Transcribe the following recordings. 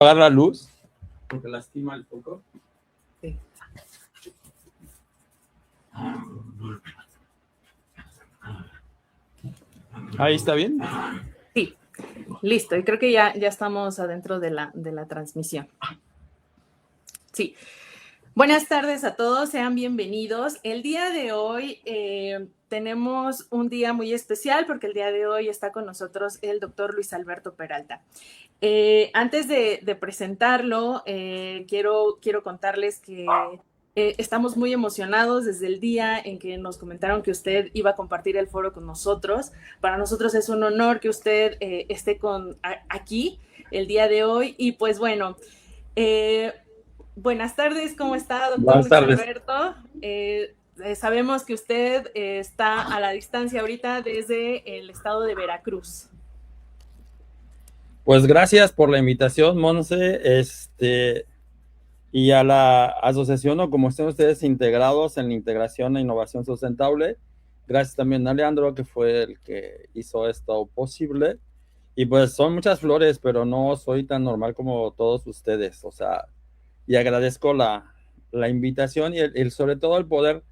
Apagar la luz porque lastima el foco. Sí. Ahí está bien. Sí, listo. Y creo que ya estamos adentro de la transmisión. Sí. Buenas tardes a todos, sean bienvenidos. El día de hoy tenemos un día muy especial porque el día de hoy está con nosotros el doctor Luis Alberto Peralta. Antes de presentarlo, quiero contarles que estamos muy emocionados desde el día en que nos comentaron que usted iba a compartir el foro con nosotros. Para nosotros es un honor que usted esté aquí el día de hoy. Y pues bueno, buenas tardes, ¿cómo está, doctor Buenas Luis tardes. Alberto? Sabemos que usted está a la distancia ahorita desde el estado de Veracruz. Pues gracias por la invitación, Monse, y a la asociación, o como estén ustedes integrados en la integración e innovación sustentable. Gracias también a Leandro, que fue el que hizo esto posible. Y pues son muchas flores, pero no soy tan normal como todos ustedes, o sea, y agradezco la invitación y sobre todo el poder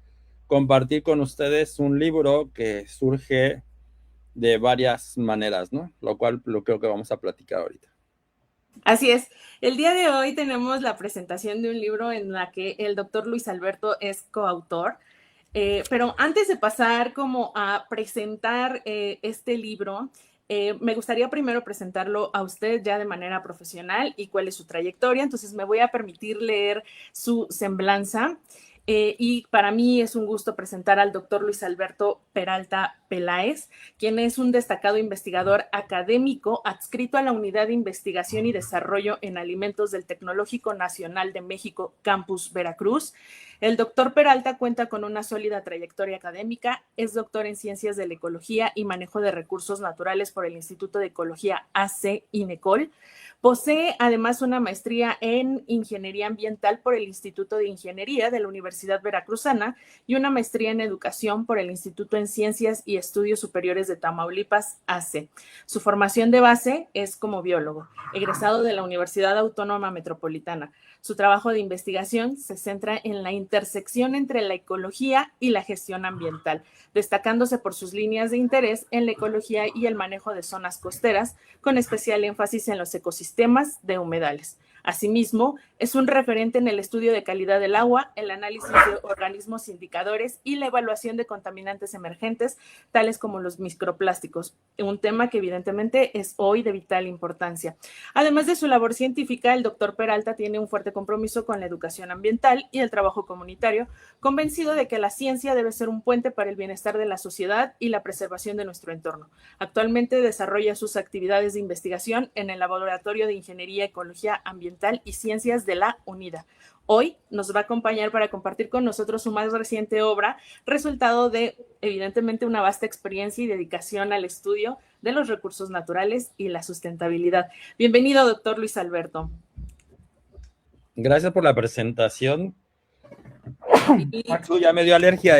compartir con ustedes un libro que surge de varias maneras, ¿no? Lo cual lo creo que vamos a platicar ahorita. Así es. El día de hoy tenemos la presentación de un libro en la que el doctor Luis Alberto es coautor. Pero antes de pasar como a presentar este libro, me gustaría primero presentarlo a usted ya de manera profesional y cuál es su trayectoria. Entonces me voy a permitir leer su semblanza. Y para mí es un gusto presentar al doctor Luis Alberto Peralta Peláez, quien es un destacado investigador académico adscrito a la Unidad de Investigación y Desarrollo en Alimentos del Tecnológico Nacional de México, Campus Veracruz. El doctor Peralta cuenta con una sólida trayectoria académica, es doctor en Ciencias de la Ecología y Manejo de Recursos Naturales por el Instituto de Ecología AC INECOL. Posee además una maestría en Ingeniería Ambiental por el Instituto de Ingeniería de la Universidad Veracruzana y una maestría en Educación por el Instituto en Ciencias y Estudios Superiores de Tamaulipas, AC. Su formación de base es como biólogo, egresado de la Universidad Autónoma Metropolitana. Su trabajo de investigación se centra en la intersección entre la ecología y la gestión ambiental, destacándose por sus líneas de interés en la ecología y el manejo de zonas costeras, con especial énfasis en los ecosistemas de humedales. Asimismo, es un referente en el estudio de calidad del agua, el análisis de organismos indicadores y la evaluación de contaminantes emergentes, tales como los microplásticos, un tema que evidentemente es hoy de vital importancia. Además de su labor científica, el doctor Peralta tiene un fuerte compromiso con la educación ambiental y el trabajo comunitario, convencido de que la ciencia debe ser un puente para el bienestar de la sociedad y la preservación de nuestro entorno. Actualmente desarrolla sus actividades de investigación en el Laboratorio de Ingeniería, Ecología Ambiental y Ciencias de la UNIDA. Hoy nos va a acompañar para compartir con nosotros su más reciente obra, resultado de, evidentemente, una vasta experiencia y dedicación al estudio de los recursos naturales y la sustentabilidad. Bienvenido, doctor Luis Alberto. Gracias por la presentación. Maxu ya me dio alergia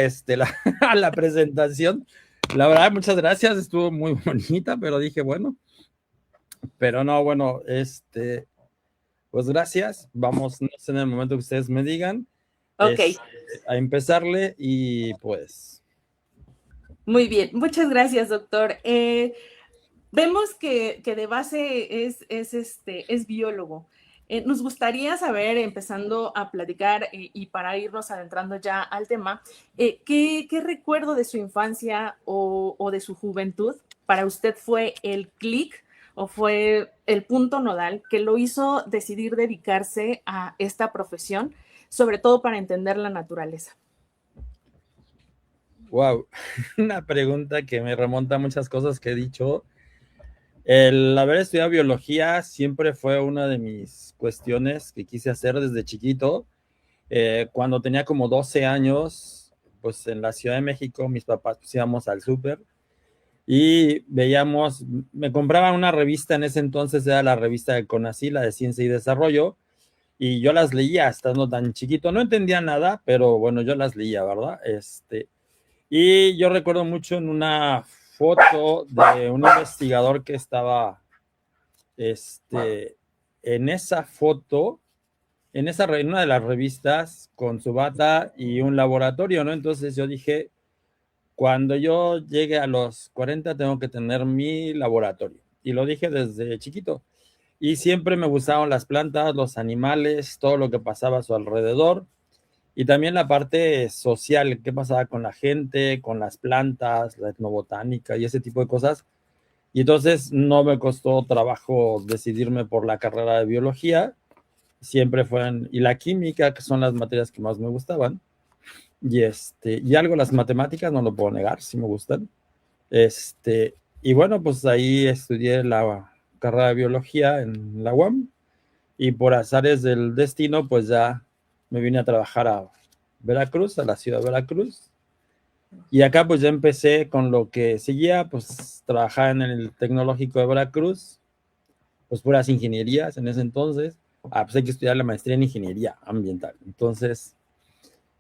a la presentación. La verdad, muchas gracias, estuvo muy bonita, pero dije, bueno, pero no, bueno, pues gracias, vamos, no sé, en el momento que ustedes me digan, Ok. A empezarle y pues. Muy bien, muchas gracias, doctor. Vemos que de base es biólogo. Nos gustaría saber, empezando a platicar y para irnos adentrando ya al tema, ¿qué recuerdo de su infancia o de su juventud para usted fue el clic o fue el punto nodal que lo hizo decidir dedicarse a esta profesión, sobre todo para entender la naturaleza? Wow, una pregunta que me remonta a muchas cosas que he dicho. El haber estudiado biología siempre fue una de mis cuestiones que quise hacer desde chiquito. Cuando tenía como 12 años, pues en la Ciudad de México, mis papás pues, íbamos al súper y veíamos, me compraban una revista en ese entonces, era la revista de CONACYT, la de Ciencia y Desarrollo, y yo las leía estando tan chiquito. No entendía nada, pero bueno, yo las leía, ¿verdad? Y yo recuerdo mucho en una foto de un investigador que estaba en esa foto, en una de las revistas, con su bata y un laboratorio, ¿no? Entonces yo dije, cuando yo llegue a los 40 tengo que tener mi laboratorio. Y lo dije desde chiquito. Y siempre me gustaban las plantas, los animales, todo lo que pasaba a su alrededor. Y también la parte social, qué pasaba con la gente, con las plantas, la etnobotánica y ese tipo de cosas. Y entonces no me costó trabajo decidirme por la carrera de biología. Siempre fueron, y la química, que son las materias que más me gustaban. Y algo las matemáticas, no lo puedo negar, sí me gustan. Y bueno, pues ahí estudié la carrera de biología en la UAM y por azares del destino, pues ya me vine a trabajar a Veracruz, a la ciudad de Veracruz. Y acá pues ya empecé con lo que seguía, pues trabajar en el Tecnológico de Veracruz, pues puras ingenierías en ese entonces. Pues hay que estudiar la maestría en ingeniería ambiental. Entonces,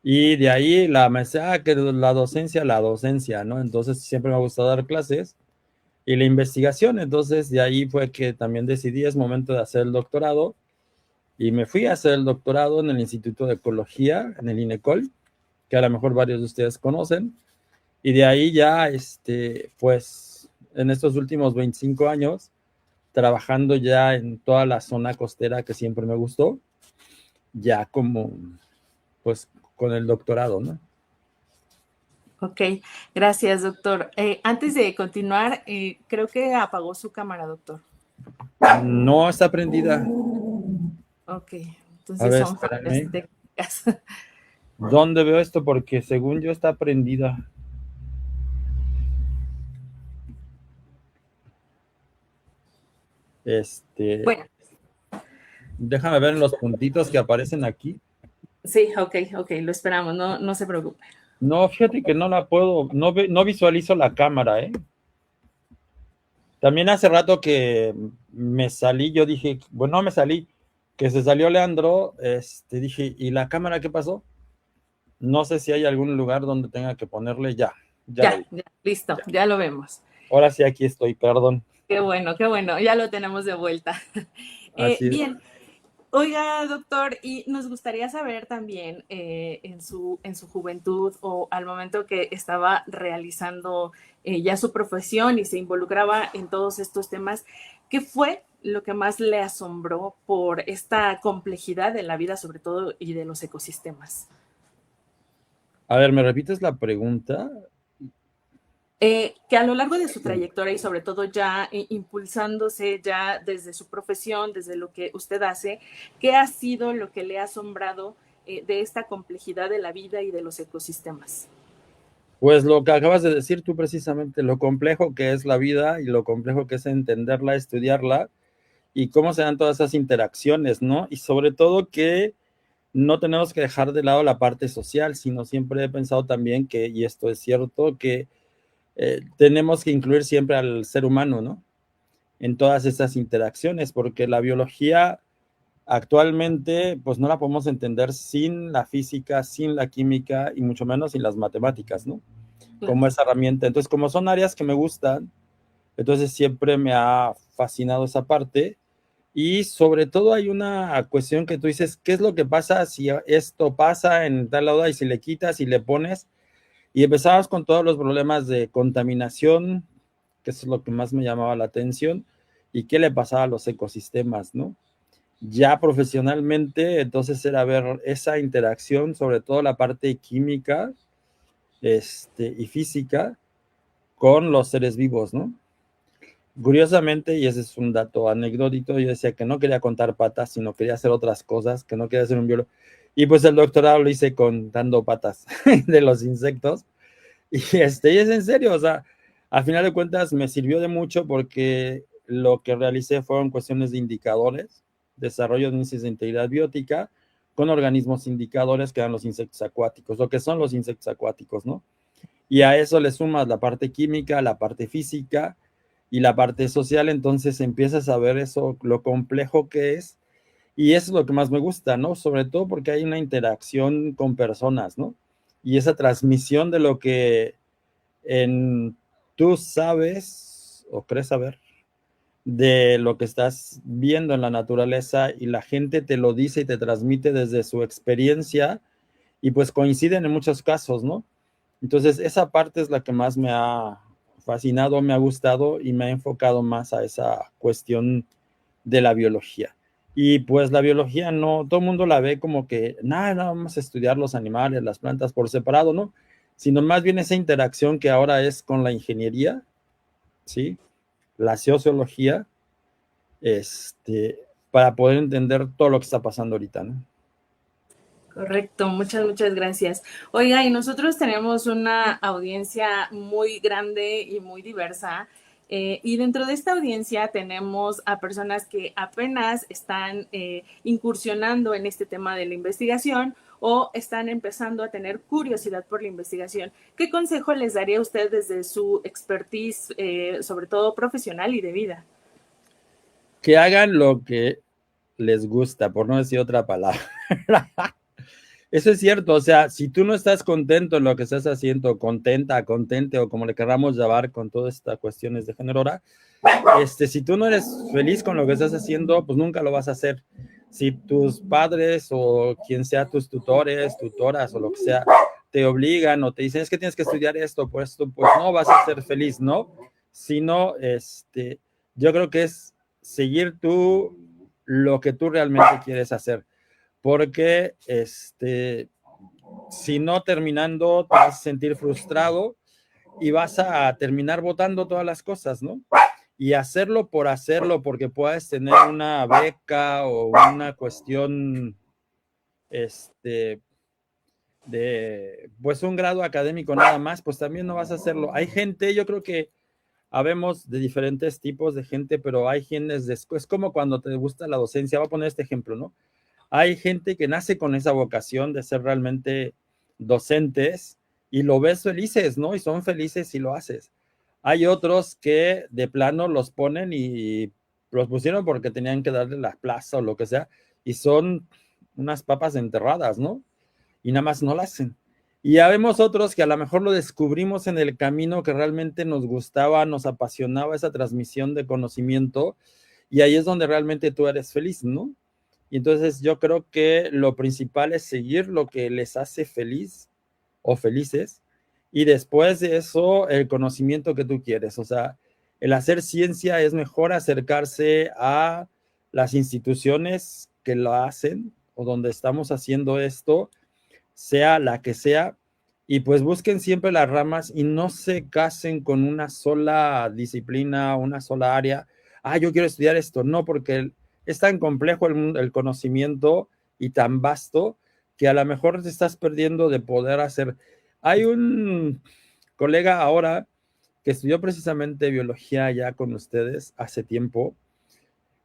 y de ahí la maestría, que la docencia, ¿no? Entonces siempre me ha gustado dar clases y la investigación. Entonces de ahí fue que también decidí, es momento de hacer el doctorado y me fui a hacer el doctorado en el Instituto de Ecología, en el INECOL, que a lo mejor varios de ustedes conocen. Y de ahí ya, pues en estos últimos 25 años, trabajando ya en toda la zona costera que siempre me gustó, ya como, pues con el doctorado, ¿no? Ok, gracias, doctor. Antes de continuar, creo que apagó su cámara, doctor. No está prendida. Ok, A entonces ver, son fallas espérame. técnicas. ¿Dónde veo esto? Porque según yo está prendida. Bueno, Déjame ver en los puntitos que aparecen aquí. sí, ok, lo esperamos, no se preocupe. No, fíjate que no la puedo, no visualizo la cámara, ¿eh? También hace rato que me salí, yo dije, bueno, no me salí, que se salió Leandro, dije, ¿y la cámara qué pasó? No sé si hay algún lugar donde tenga que ponerle, ya la vi, Ya, listo, ya. ya lo vemos. Ahora sí aquí estoy, perdón. Qué bueno, ya lo tenemos de vuelta. Así es. Bien, oiga, doctor, y nos gustaría saber también en su juventud o al momento que estaba realizando ya su profesión y se involucraba en todos estos temas, ¿qué fue lo que más le asombró por esta complejidad de la vida, sobre todo, y de los ecosistemas? A ver, ¿me repites la pregunta? Que a lo largo de su Sí. trayectoria y sobre todo ya impulsándose ya desde su profesión, desde lo que usted hace, ¿qué ha sido lo que le ha asombrado de esta complejidad de la vida y de los ecosistemas? Pues lo que acabas de decir tú precisamente, lo complejo que es la vida y lo complejo que es entenderla, estudiarla y cómo se dan todas esas interacciones, ¿no? Y sobre todo que no tenemos que dejar de lado la parte social, sino siempre he pensado también que, y esto es cierto, que tenemos que incluir siempre al ser humano, ¿no? En todas esas interacciones, porque la biología actualmente, pues no la podemos entender sin la física, sin la química y mucho menos sin las matemáticas, ¿no? Claro. Como esa herramienta. Entonces, como son áreas que me gustan, entonces siempre me ha fascinado esa parte. Y sobre todo hay una cuestión que tú dices, ¿qué es lo que pasa si esto pasa en tal lado y si le quitas y le pones? Y empezabas con todos los problemas de contaminación, que eso es lo que más me llamaba la atención, y qué le pasaba a los ecosistemas, ¿no? Ya profesionalmente, entonces era ver esa interacción, sobre todo la parte química y física con los seres vivos, ¿no? Curiosamente, y ese es un dato anecdótico, yo decía que no quería contar patas, sino quería hacer otras cosas, que no quería ser un biólogo. Y pues el doctorado lo hice contando patas de los insectos. Y y es en serio, o sea, a final de cuentas me sirvió de mucho porque lo que realicé fueron cuestiones de indicadores, desarrollo de índices de integridad biótica con organismos indicadores que eran los insectos acuáticos, lo que son los insectos acuáticos, ¿no? Y a eso le sumas la parte química, la parte física y la parte social, entonces empiezas a ver eso, lo complejo que es, y eso es lo que más me gusta, ¿no? Sobre todo porque hay una interacción con personas, ¿no? Y esa transmisión de lo que en, tú sabes o crees saber de lo que estás viendo en la naturaleza y la gente te lo dice y te transmite desde su experiencia y pues coinciden en muchos casos, ¿no? Entonces esa parte es la que más me ha fascinado, me ha gustado y me ha enfocado más a esa cuestión de la biología. Y pues la biología no, todo el mundo la ve como que nada, vamos a estudiar los animales, las plantas por separado, ¿no? Sino más bien esa interacción que ahora es con la ingeniería, ¿sí? La sociología, para poder entender todo lo que está pasando ahorita, ¿no? Correcto, muchas gracias. Oiga, y nosotros tenemos una audiencia muy grande y muy diversa. Y dentro de esta audiencia tenemos a personas que apenas están incursionando en este tema de la investigación o están empezando a tener curiosidad por la investigación. ¿Qué consejo les daría usted desde su expertise, sobre todo profesional y de vida? Que hagan lo que les gusta, por no decir otra palabra. Eso es cierto, o sea, si tú no estás contento en lo que estás haciendo, contenta, contente o como le queramos llamar con todas estas cuestiones de género ahora, si tú no eres feliz con lo que estás haciendo, pues nunca lo vas a hacer. Si tus padres o quien sea tus tutores, tutoras o lo que sea, te obligan o te dicen es que tienes que estudiar esto, pues no vas a ser feliz, ¿no? Sino, yo creo que es seguir tú lo que tú realmente quieres hacer. Porque, si no terminando, te vas a sentir frustrado y vas a terminar votando todas las cosas, ¿no? Y hacerlo por hacerlo, porque puedes tener una beca o una cuestión, de, pues un grado académico nada más, pues también no vas a hacerlo. Hay gente, yo creo que habemos de diferentes tipos de gente, pero hay quienes, es como cuando te gusta la docencia, voy a poner este ejemplo, ¿no? Hay gente que nace con esa vocación de ser realmente docentes y lo ves felices, ¿no? Y son felices si lo haces. Hay otros que de plano los ponen y los pusieron porque tenían que darle la plaza o lo que sea y son unas papas enterradas, ¿no? Y nada más no lo hacen. Y ya vemos otros que a lo mejor lo descubrimos en el camino que realmente nos gustaba, nos apasionaba esa transmisión de conocimiento y ahí es donde realmente tú eres feliz, ¿no? Y entonces yo creo que lo principal es seguir lo que les hace feliz o felices y después de eso el conocimiento que tú quieres. O sea, el hacer ciencia es mejor acercarse a las instituciones que lo hacen o donde estamos haciendo esto, sea la que sea, y pues busquen siempre las ramas y no se casen con una sola disciplina, una sola área. Ah, yo quiero estudiar esto. No, porque es tan complejo el conocimiento y tan vasto que a lo mejor te estás perdiendo de poder hacer. Hay un colega ahora que estudió precisamente biología ya con ustedes hace tiempo.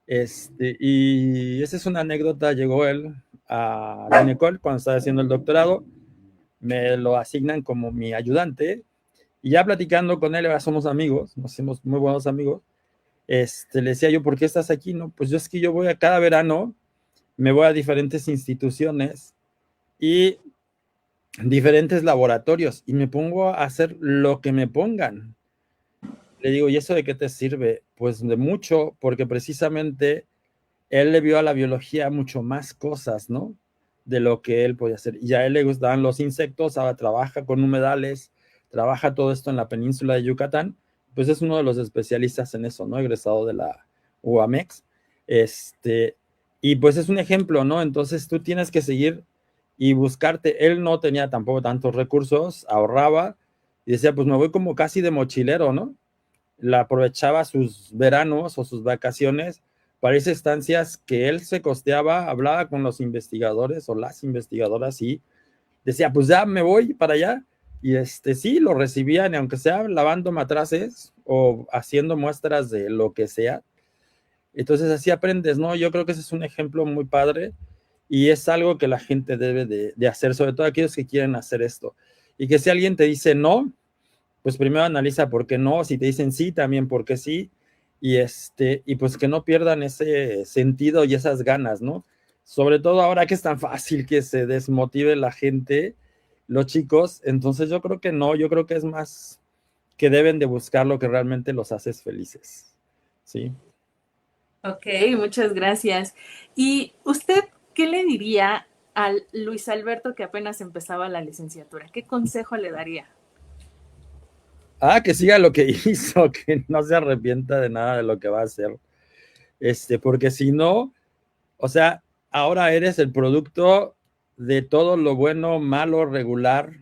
Y esa es una anécdota, llegó él a la Ginecol cuando estaba haciendo el doctorado, me lo asignan como mi ayudante y ya platicando con él, ahora somos amigos, nos hicimos muy buenos amigos. Le decía yo, ¿por qué estás aquí? No, pues yo es que yo voy a cada verano, me voy a diferentes instituciones y diferentes laboratorios y me pongo a hacer lo que me pongan. Le digo, ¿y eso de qué te sirve? Pues de mucho, porque precisamente él le vio a la biología mucho más cosas, ¿no? De lo que él podía hacer. Y a él le gustaban los insectos, ahora trabaja con humedales, trabaja todo esto en la península de Yucatán, pues es uno de los especialistas en eso, ¿no? Egresado de la UAMEX. Y pues es un ejemplo, ¿no? Entonces tú tienes que seguir y buscarte. Él no tenía tampoco tantos recursos, ahorraba y decía, pues me voy como casi de mochilero, ¿no? La aprovechaba sus veranos o sus vacaciones para esas estancias que él se costeaba, hablaba con los investigadores o las investigadoras y decía, pues ya me voy para allá. Y sí, lo recibían, aunque sea lavando matraces o haciendo muestras de lo que sea. Entonces así aprendes, ¿no? Yo creo que ese es un ejemplo muy padre y es algo que la gente debe de hacer, sobre todo aquellos que quieren hacer esto. Y que si alguien te dice no, pues primero analiza por qué no, si te dicen sí, también por qué sí, y pues que no pierdan ese sentido y esas ganas, ¿no? Sobre todo ahora que es tan fácil que se desmotive la gente, los chicos, entonces yo creo que no, yo creo que es más que deben de buscar lo que realmente los hace felices, ¿sí? Ok, muchas gracias. ¿Y usted qué le diría al Luis Alberto que apenas empezaba la licenciatura? ¿Qué consejo le daría? Que siga lo que hizo, que no se arrepienta de nada de lo que va a hacer. Porque si no, o sea, ahora eres el producto de todo lo bueno, malo, regular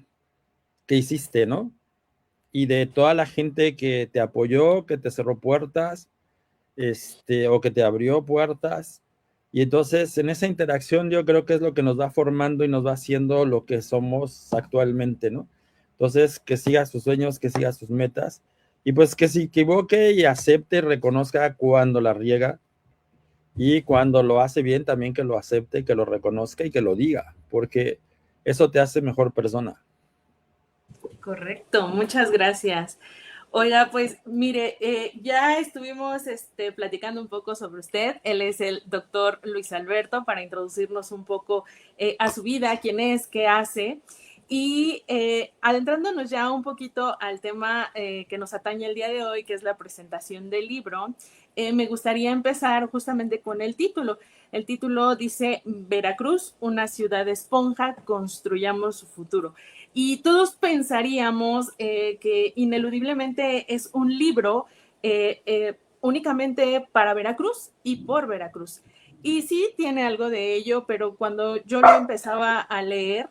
que hiciste, ¿no? Y de toda la gente que te apoyó, que te cerró puertas, o que te abrió puertas. Y entonces en esa interacción yo creo que es lo que nos va formando y nos va haciendo lo que somos actualmente, ¿no? Entonces, que siga sus sueños, que siga sus metas y pues que se equivoque y acepte y reconozca cuando la riega y cuando lo hace bien también que lo acepte, que lo reconozca y que lo diga, porque eso te hace mejor persona. Correcto, muchas gracias. Oiga, pues mire, ya estuvimos platicando un poco sobre usted. Él es el doctor Luis Alberto para introducirnos un poco a su vida, quién es, qué hace. Y adentrándonos ya un poquito al tema que nos atañe el día de hoy, que es la presentación del libro, me gustaría empezar justamente con el título. El título dice Veracruz, una ciudad esponja, construyamos su futuro. Y todos pensaríamos que ineludiblemente es un libro únicamente para Veracruz y por Veracruz. Y sí tiene algo de ello, pero cuando yo lo empezaba a leer,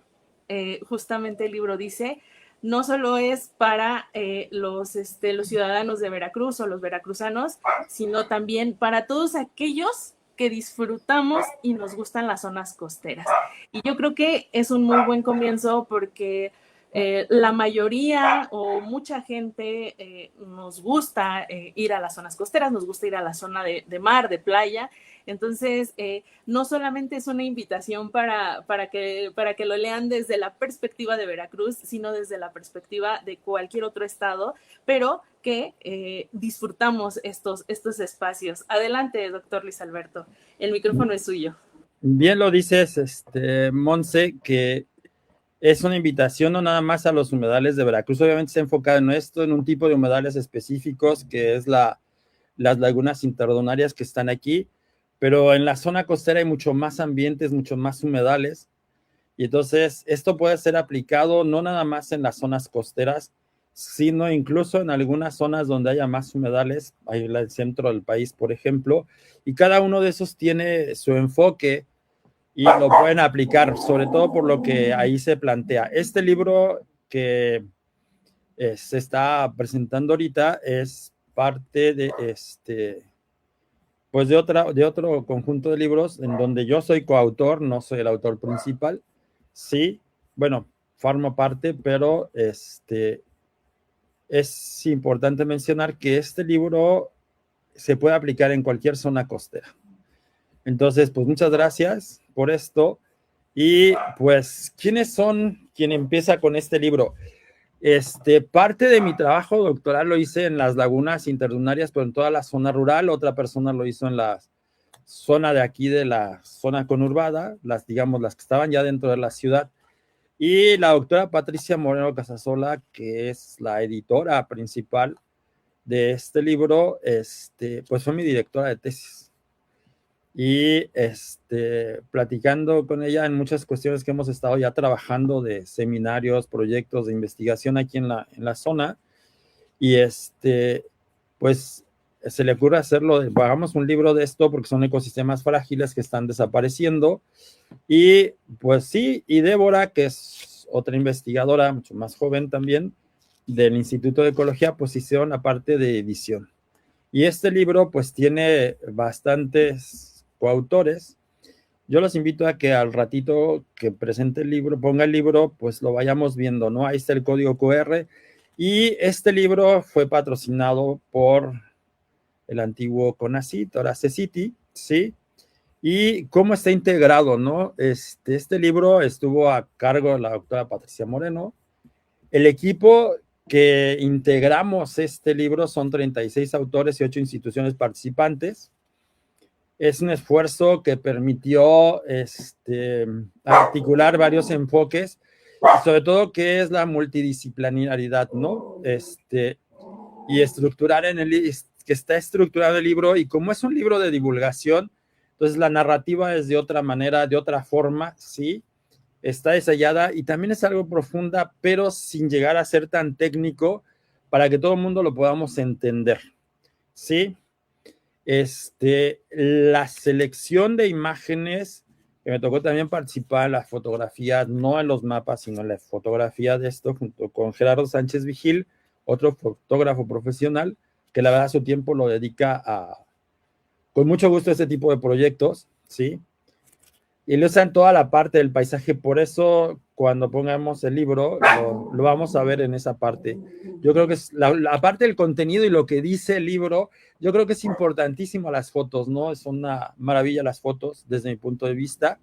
justamente el libro dice, no solo es para los ciudadanos de Veracruz o los veracruzanos, sino también para todos aquellos que disfrutamos y nos gustan las zonas costeras. Y yo creo que es un muy buen comienzo porque la mayoría o mucha gente nos gusta ir a las zonas costeras, nos gusta ir a la zona de mar, de playa. Entonces, no solamente es una invitación para que lo lean desde la perspectiva de Veracruz, sino desde la perspectiva de cualquier otro estado, pero que disfrutamos estos espacios. Adelante, doctor Luis Alberto. El micrófono es suyo. Bien lo dices, Monse, que es una invitación no nada más a los humedales de Veracruz, obviamente está enfocado en esto, en un tipo de humedales específicos, que es las lagunas interdonarias que están aquí, pero en la zona costera hay mucho más ambientes, mucho más humedales, y entonces esto puede ser aplicado no nada más en las zonas costeras, sino incluso en algunas zonas donde haya más humedales, hay el centro del país, por ejemplo, y cada uno de esos tiene su enfoque y lo pueden aplicar, sobre todo por lo que ahí se plantea. Este libro que se está presentando ahorita es parte de pues de otro conjunto de libros en donde yo soy coautor, no soy el autor principal. Sí, bueno, formo parte, pero es importante mencionar que este libro se puede aplicar en cualquier zona costera. Entonces, pues muchas gracias por esto. Y pues, ¿quiénes son quien empieza con este libro? Parte de mi trabajo doctoral lo hice en las lagunas interdunarias, pero en toda la zona rural. Otra persona lo hizo en la zona de aquí, de la zona conurbada, digamos, las que estaban ya dentro de la ciudad. Y la doctora Patricia Moreno Casasola, que es la editora principal de este libro, pues fue mi directora de tesis. Y platicando con ella en muchas cuestiones que hemos estado ya trabajando de seminarios, proyectos de investigación aquí en la zona, y pues se le ocurre hacerlo, hagamos un libro de esto porque son ecosistemas frágiles que están desapareciendo, y pues sí, y Débora, que es otra investigadora, mucho más joven también, del Instituto de Ecología, pues hicieron la parte de edición. Y este libro pues tiene bastantes coautores. Yo los invito a que al ratito que presente el libro, ponga el libro, pues lo vayamos viendo, ¿no? Ahí está el código QR. Y este libro fue patrocinado por el antiguo CONACYT, ahora CECITI, ¿sí? Y cómo está integrado, ¿no? Este libro estuvo a cargo de la doctora Patricia Moreno. El equipo que integramos este libro son 36 autores y 8 instituciones participantes. Es un esfuerzo que permitió articular varios enfoques, y sobre todo que es la multidisciplinaridad, ¿no? Y estructurar que está estructurado el libro, y como es un libro de divulgación, entonces la narrativa es de otra manera, de otra forma, ¿sí? Está ensayada y también es algo profunda, pero sin llegar a ser tan técnico para que todo el mundo lo podamos entender, ¿sí? La selección de imágenes, que me tocó también participar en las fotografías, no en los mapas, sino en la fotografía de esto, junto con Gerardo Sánchez Vigil, otro fotógrafo profesional, que la verdad su tiempo lo dedica con mucho gusto a este tipo de proyectos, ¿sí? Y lo usan toda la parte del paisaje, por eso cuando pongamos el libro lo vamos a ver en esa parte. Yo creo que es la parte del contenido y lo que dice el libro, yo creo que es importantísimo las fotos, ¿no? Es una maravilla las fotos desde mi punto de vista.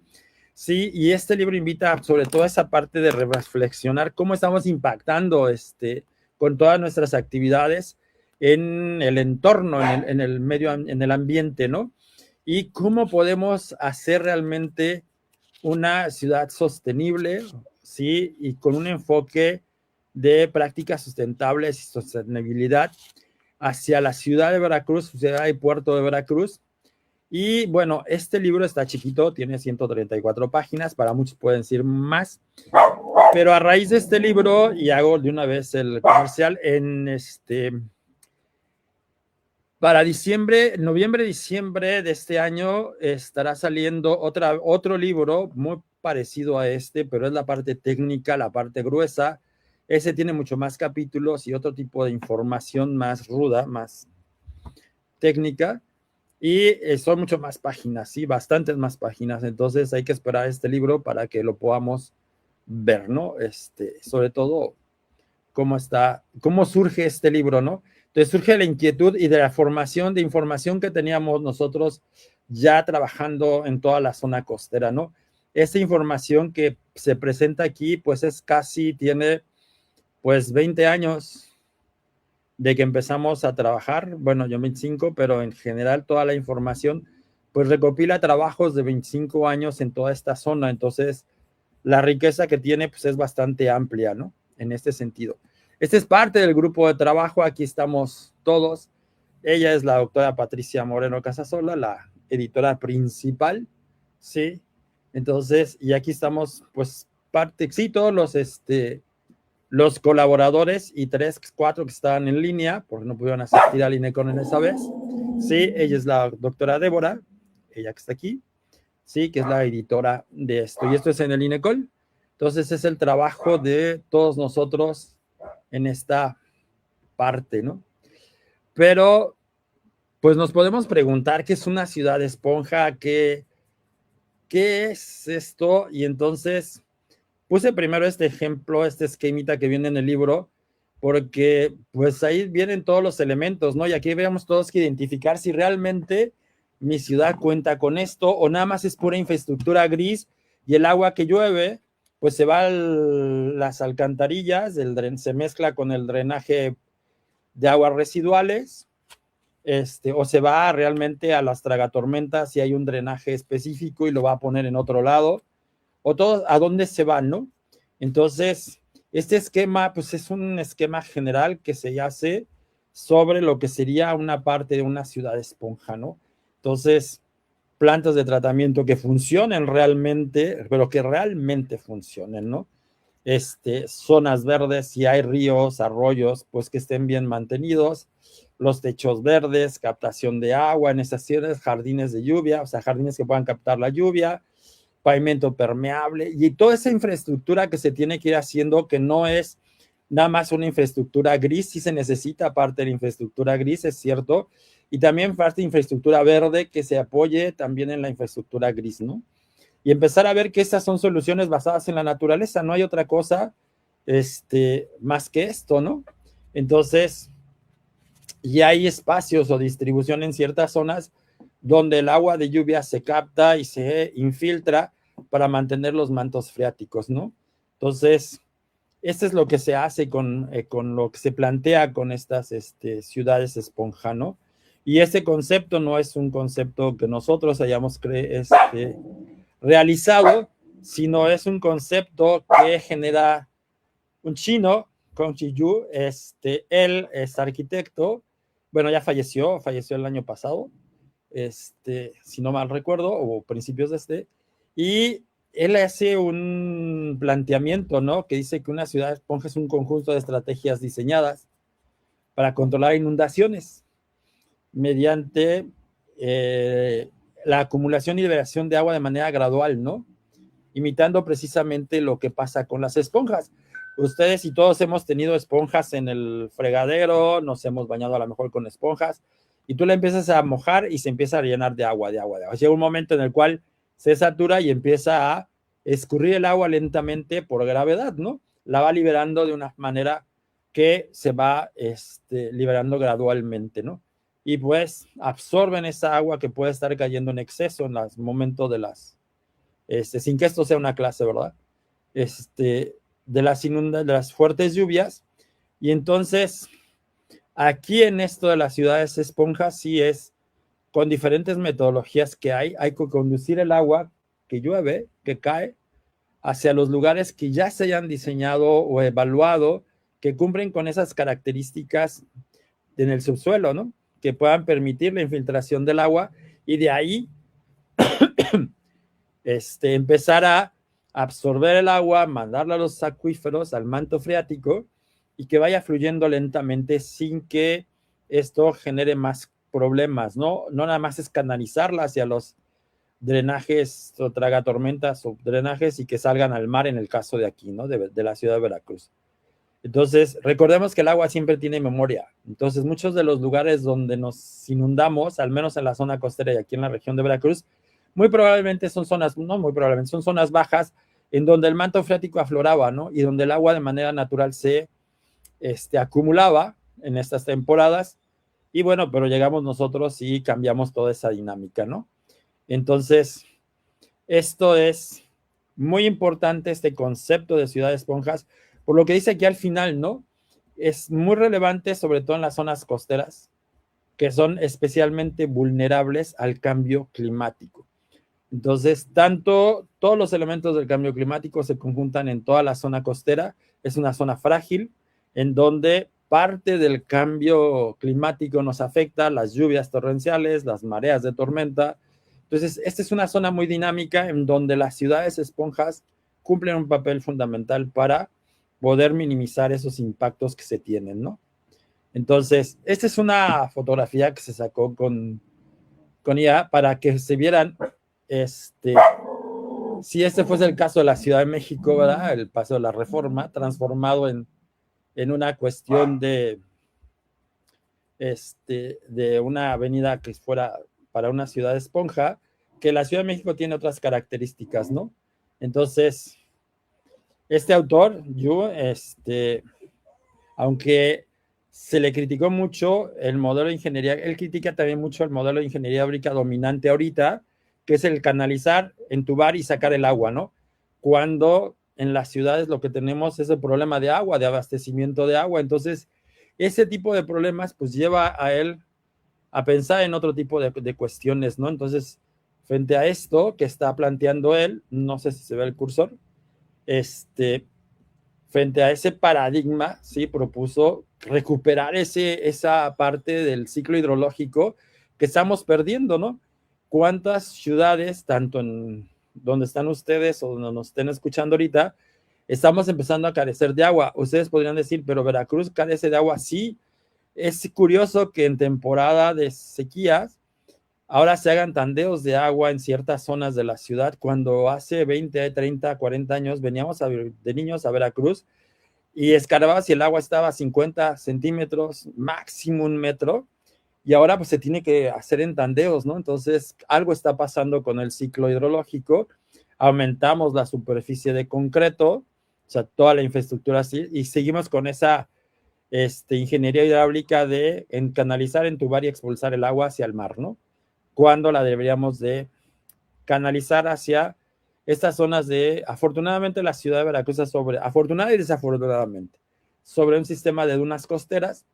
Sí, y este libro invita sobre todo a esa parte de reflexionar cómo estamos impactando con todas nuestras actividades en el entorno, en el medio, en el ambiente, ¿no? Y cómo podemos hacer realmente una ciudad sostenible, ¿sí? Y con un enfoque de prácticas sustentables y sostenibilidad hacia la ciudad de Veracruz, ciudad y puerto de Veracruz. Y bueno, este libro está chiquito, tiene 134 páginas, para muchos pueden decir más, pero a raíz de este libro, y hago de una vez el comercial, para noviembre, diciembre de este año estará saliendo otro libro muy parecido a este, pero es la parte técnica, la parte gruesa. Ese tiene mucho más capítulos y otro tipo de información más ruda, más técnica, y son mucho más páginas, sí, bastantes más páginas. Entonces hay que esperar este libro para que lo podamos ver, ¿no? Sobre todo cómo surge este libro, ¿no? Entonces surge la inquietud y de la formación de información que teníamos nosotros ya trabajando en toda la zona costera, ¿no? Esta información que se presenta aquí, pues tiene pues 20 años de que empezamos a trabajar, bueno, yo 25, pero en general toda la información, pues recopila trabajos de 25 años en toda esta zona, entonces la riqueza que tiene, pues es bastante amplia, ¿no? En este sentido. Este es parte del grupo de trabajo, aquí estamos todos. Ella es la doctora Patricia Moreno Casasola, la editora principal, ¿sí? Entonces, y aquí estamos, pues, sí, todos los colaboradores y 3, 4 que estaban en línea, porque no pudieron asistir al INECON en esa vez. Sí, ella es la doctora Débora, ella que está aquí, sí, que es la editora de esto. Y esto es en el INECOL. Entonces es el trabajo de todos nosotros en esta parte, ¿no? Pero, pues nos podemos preguntar qué es una ciudad esponja, qué es esto, y entonces puse primero este ejemplo, este esquemita que viene en el libro, porque pues ahí vienen todos los elementos, ¿no? Y aquí veamos todos que identificar si realmente mi ciudad cuenta con esto o nada más es pura infraestructura gris y el agua que llueve pues se va a las alcantarillas, se mezcla con el drenaje de aguas residuales, o se va realmente a las tragatormentas si hay un drenaje específico y lo va a poner en otro lado, o todo, a dónde se va, ¿no? Entonces, este esquema, pues es un esquema general que se hace sobre lo que sería una parte de una ciudad esponja, ¿no? Entonces, plantas de tratamiento que funcionen realmente, pero que realmente funcionen, ¿no? Zonas verdes, si hay ríos, arroyos, pues que estén bien mantenidos, los techos verdes, captación de agua en estaciones, jardines de lluvia, o sea, jardines que puedan captar la lluvia, pavimento permeable y toda esa infraestructura que se tiene que ir haciendo, que no es nada más una infraestructura gris, sí se necesita parte de la infraestructura gris, es cierto, y también parte de infraestructura verde que se apoye también en la infraestructura gris, ¿no? Y empezar a ver que estas son soluciones basadas en la naturaleza, no hay otra cosa más que esto, ¿no? Entonces, y hay espacios o distribución en ciertas zonas donde el agua de lluvia se capta y se infiltra para mantener los mantos freáticos, ¿no? Entonces, esto es lo que se hace con lo que se plantea con estas ciudades esponja, ¿no? Y este concepto no es un concepto que nosotros hayamos realizado, sino es un concepto que genera un chino, Kong Chi-yu, él es arquitecto Bueno, ya falleció el año pasado, si no mal recuerdo, o principios de y él hace un planteamiento, ¿no? Que dice que una ciudad esponja es un conjunto de estrategias diseñadas para controlar inundaciones mediante la acumulación y liberación de agua de manera gradual, ¿no? Imitando precisamente lo que pasa con las esponjas. Ustedes y todos hemos tenido esponjas en el fregadero, nos hemos bañado a lo mejor con esponjas, y tú la empiezas a mojar y se empieza a llenar de agua, de agua, de agua. Llega un momento en el cual se satura y empieza a escurrir el agua lentamente por gravedad, ¿no? La va liberando de una manera que se va liberando gradualmente, ¿no? Y pues absorben esa agua que puede estar cayendo en exceso en los momentos de sin que esto sea una clase, ¿verdad? De las fuertes lluvias. Y entonces, aquí en esto de las ciudades esponjas, sí es con diferentes metodologías que hay que conducir el agua que llueve, que cae, hacia los lugares que ya se hayan diseñado o evaluado, que cumplen con esas características en el subsuelo, ¿no? Que puedan permitir la infiltración del agua y de ahí empezar a absorber el agua, mandarla a los acuíferos, al manto freático, y que vaya fluyendo lentamente sin que esto genere más problemas, ¿no? No nada más es canalizarla hacia los drenajes o tragatormentas o drenajes y que salgan al mar en el caso de aquí, ¿no? De la ciudad de Veracruz. Entonces, recordemos que el agua siempre tiene memoria. Entonces, muchos de los lugares donde nos inundamos, al menos en la zona costera y aquí en la región de Veracruz, muy probablemente son zonas, no muy probablemente, son zonas bajas en donde el manto freático afloraba, ¿no? Y donde el agua de manera natural se acumulaba en estas temporadas. Y bueno, pero llegamos nosotros y cambiamos toda esa dinámica, ¿no? Entonces, esto es muy importante, este concepto de ciudad de esponjas, por lo que dice aquí al final, ¿no? Es muy relevante, sobre todo en las zonas costeras, que son especialmente vulnerables al cambio climático. Entonces, todos los elementos del cambio climático se conjuntan en toda la zona costera. Es una zona frágil en donde parte del cambio climático nos afecta, las lluvias torrenciales, las mareas de tormenta. Entonces, esta es una zona muy dinámica en donde las ciudades esponjas cumplen un papel fundamental para poder minimizar esos impactos que se tienen, ¿no? Entonces, esta es una fotografía que se sacó con IA para que se vieran, si este fuese el caso de la Ciudad de México, ¿verdad? El paso de la Reforma, transformado en una cuestión de una avenida que fuera para una ciudad esponja, que la Ciudad de México tiene otras características, ¿no? Entonces, este autor, Yu, aunque se le criticó mucho el modelo de ingeniería, él critica también mucho el modelo de ingeniería hídrica dominante ahorita, que es el canalizar, entubar y sacar el agua, ¿no? Cuando en las ciudades lo que tenemos es el problema de agua, de abastecimiento de agua. Entonces, ese tipo de problemas pues lleva a él a pensar en otro tipo de cuestiones, ¿no? Entonces, frente a esto que está planteando él, no sé si se ve el cursor, frente a ese paradigma, sí, propuso recuperar esa parte del ciclo hidrológico que estamos perdiendo, ¿no? ¿Cuántas ciudades, tanto en donde están ustedes o donde nos estén escuchando ahorita, estamos empezando a carecer de agua? Ustedes podrían decir, pero Veracruz carece de agua. Sí, es curioso que en temporada de sequías ahora se hagan tandeos de agua en ciertas zonas de la ciudad, cuando hace 20, 30, 40 años veníamos de niños a Veracruz y escarbabas si el agua estaba a 50 centímetros, máximo 1 metro, y ahora pues se tiene que hacer en tandeos, ¿no? Entonces algo está pasando con el ciclo hidrológico, aumentamos la superficie de concreto, o sea, toda la infraestructura así, y seguimos con esa ingeniería hidráulica de canalizar, entubar y expulsar el agua hacia el mar, ¿no? Cuando la deberíamos de canalizar hacia estas zonas afortunadamente la ciudad de Veracruz es afortunada y desafortunadamente, sobre un sistema de dunas costeras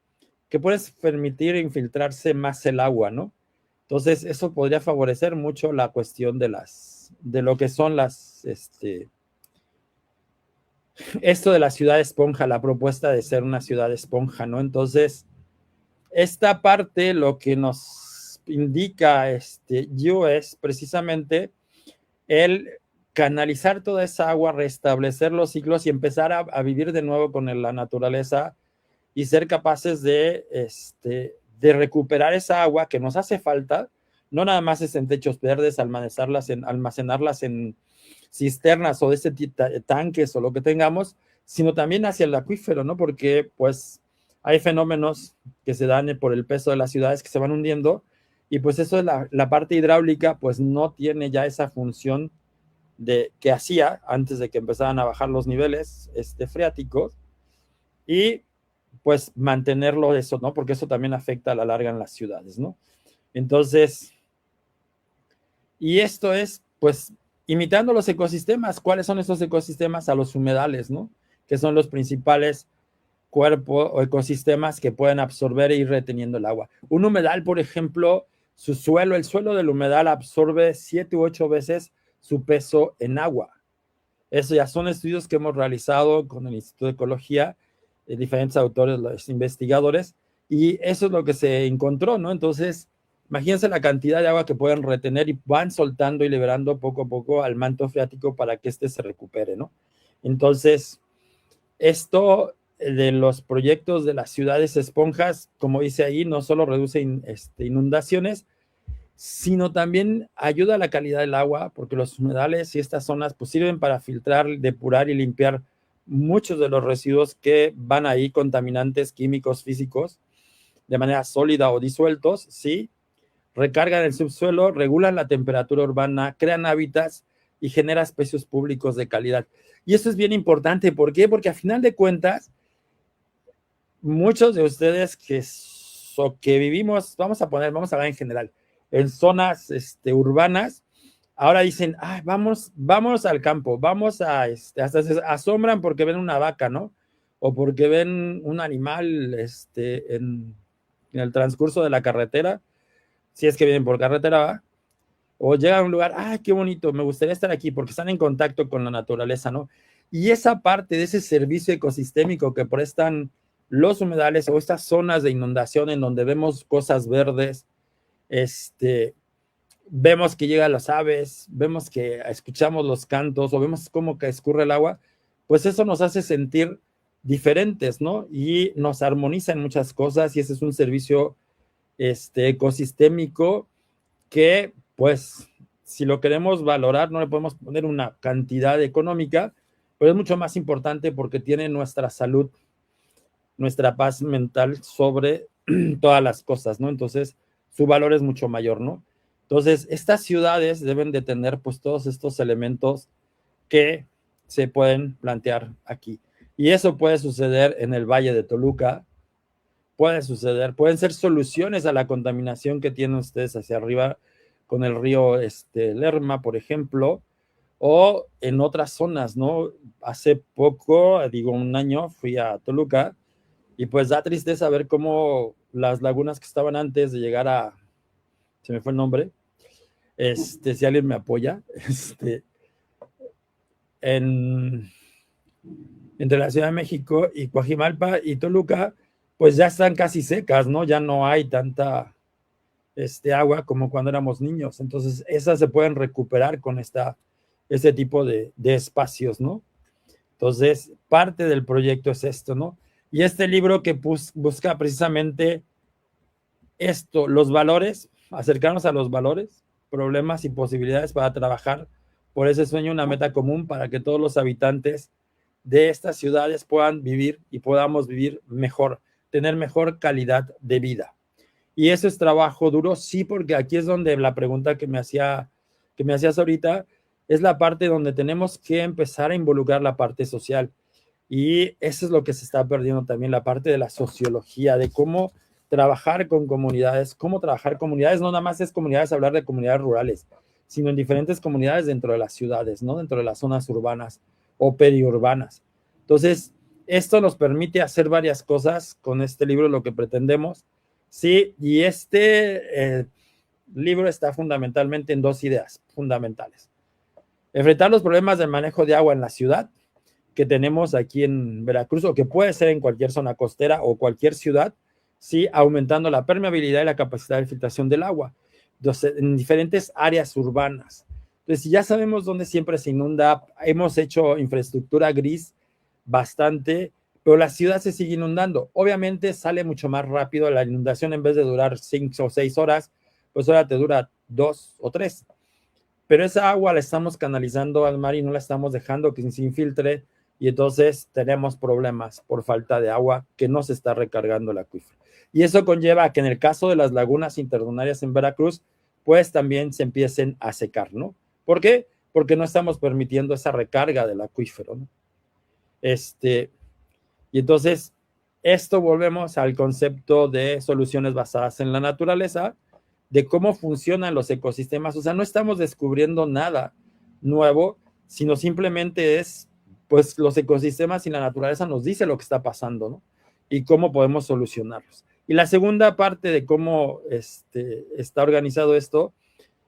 que puede permitir infiltrarse más el agua, ¿no? Entonces, eso podría favorecer mucho la cuestión de lo que son esto de la ciudad esponja, la propuesta de ser una ciudad esponja, ¿no? Entonces, esta parte lo que nos indica Yu es precisamente el canalizar toda esa agua, restablecer los ciclos y empezar a vivir de nuevo con la naturaleza y ser capaces de recuperar esa agua que nos hace falta. No nada más es en techos verdes, almacenarlas en cisternas o de este tanques o lo que tengamos, sino también hacia el acuífero, ¿no? Porque pues hay fenómenos que se dan por el peso de las ciudades que se van hundiendo y pues eso es la parte hidráulica, pues no tiene ya esa función que hacía antes de que empezaran a bajar los niveles freáticos y pues mantenerlo eso, ¿no? Porque eso también afecta a la larga en las ciudades, ¿no? Entonces, y esto es pues imitando los ecosistemas. ¿Cuáles son estos ecosistemas? A los humedales, ¿no? Que son los principales cuerpos o ecosistemas que pueden absorber e ir reteniendo el agua. Un humedal, por ejemplo, el suelo del humedal absorbe 7 u 8 veces su peso en agua. Eso ya son estudios que hemos realizado con el Instituto de Ecología, diferentes autores, los investigadores, y eso es lo que se encontró, ¿no? Entonces, imagínense la cantidad de agua que pueden retener y van soltando y liberando poco a poco al manto freático para que se recupere, ¿no? Entonces, esto de los proyectos de las ciudades esponjas, como dice ahí, no solo reduce inundaciones, sino también ayuda a la calidad del agua, porque los humedales y estas zonas pues sirven para filtrar, depurar y limpiar muchos de los residuos que van ahí, contaminantes químicos, físicos, de manera sólida o disueltos, ¿sí? Recargan el subsuelo, regulan la temperatura urbana, crean hábitats y generan espacios públicos de calidad. Y eso es bien importante, ¿por qué? Porque a final de cuentas, muchos de ustedes que vivimos, vamos a hablar en general, en zonas urbanas, ahora dicen, vamos al campo, hasta se asombran porque ven una vaca, ¿no? O porque ven un animal en el transcurso de la carretera, si es que vienen por carretera, ¿va? O llegan a un lugar, qué bonito, me gustaría estar aquí porque están en contacto con la naturaleza, ¿no? Y esa parte de ese servicio ecosistémico que prestan los humedales o estas zonas de inundación en donde vemos cosas verdes, vemos que llegan las aves, vemos que escuchamos los cantos o vemos cómo que escurre el agua, pues eso nos hace sentir diferentes, ¿no? Y nos armoniza en muchas cosas y ese es un servicio ecosistémico que, pues, si lo queremos valorar, no le podemos poner una cantidad económica, pero es mucho más importante porque tiene nuestra salud, nuestra paz mental sobre todas las cosas, ¿no? Entonces, su valor es mucho mayor, ¿no? Entonces, estas ciudades deben de tener, pues, todos estos elementos que se pueden plantear aquí. Y eso puede suceder en el Valle de Toluca, pueden ser soluciones a la contaminación que tienen ustedes hacia arriba con el río Lerma, por ejemplo, o en otras zonas, ¿no? Hace poco, un año, fui a Toluca y pues da tristeza ver cómo las lagunas que estaban antes de llegar se me fue el nombre, si alguien me apoya, entre la Ciudad de México y Coajimalpa y Toluca, pues ya están casi secas, ¿no? Ya no hay tanta agua como cuando éramos niños. Entonces, esas se pueden recuperar con este tipo de espacios, ¿no? Entonces, parte del proyecto es esto, ¿no? Y este libro que busca precisamente esto, los valores, acercarnos a los valores, problemas y posibilidades para trabajar por ese sueño, una meta común para que todos los habitantes de estas ciudades puedan vivir y podamos vivir mejor, tener mejor calidad de vida. Y eso es trabajo duro, sí, porque aquí es donde la pregunta que me hacías ahorita es la parte donde tenemos que empezar a involucrar la parte social. Y eso es lo que se está perdiendo también, la parte de la sociología, de cómo trabajar con comunidades, no nada más es comunidades, hablar de comunidades rurales, sino en diferentes comunidades dentro de las ciudades, ¿no? Dentro de las zonas urbanas o periurbanas. Entonces, esto nos permite hacer varias cosas con este libro, lo que pretendemos. Sí, y libro está fundamentalmente en dos ideas fundamentales. Enfrentar los problemas del manejo de agua en la ciudad que tenemos aquí en Veracruz, o que puede ser en cualquier zona costera o cualquier ciudad, ¿sí? Aumentando la permeabilidad y la capacidad de filtración del agua. Entonces, en diferentes áreas urbanas. Entonces, si ya sabemos dónde siempre se inunda, hemos hecho infraestructura gris bastante, pero la ciudad se sigue inundando. Obviamente sale mucho más rápido la inundación, en vez de durar 5 o 6 horas, pues ahora te dura 2 o 3. Pero esa agua la estamos canalizando al mar y no la estamos dejando que se infiltre, y entonces tenemos problemas por falta de agua, que no se está recargando el acuífero. Y eso conlleva a que en el caso de las lagunas interdonarias en Veracruz, pues también se empiecen a secar, ¿no? ¿Por qué? Porque no estamos permitiendo esa recarga del acuífero, ¿no? Y entonces, esto volvemos al concepto de soluciones basadas en la naturaleza, de cómo funcionan los ecosistemas. O sea, no estamos descubriendo nada nuevo, sino simplemente es, pues, los ecosistemas y la naturaleza nos dice lo que está pasando, ¿no? Y cómo podemos solucionarlos. Y la segunda parte de cómo está organizado esto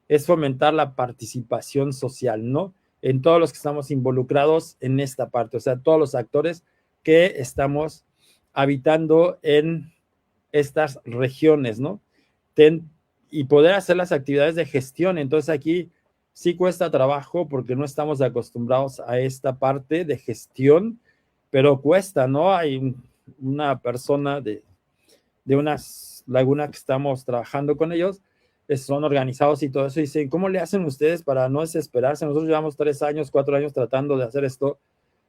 es fomentar la participación social, ¿no? En todos los que estamos involucrados en esta parte, o sea, todos los actores que estamos habitando en estas regiones, ¿no? Y poder hacer las actividades de gestión. Entonces aquí sí cuesta trabajo porque no estamos acostumbrados a esta parte de gestión, pero cuesta, ¿no? Hay una persona de unas lagunas que estamos trabajando con ellos, son organizados y todo eso, y dicen, ¿cómo le hacen ustedes para no desesperarse? Nosotros llevamos 3 años, 4 años tratando de hacer esto,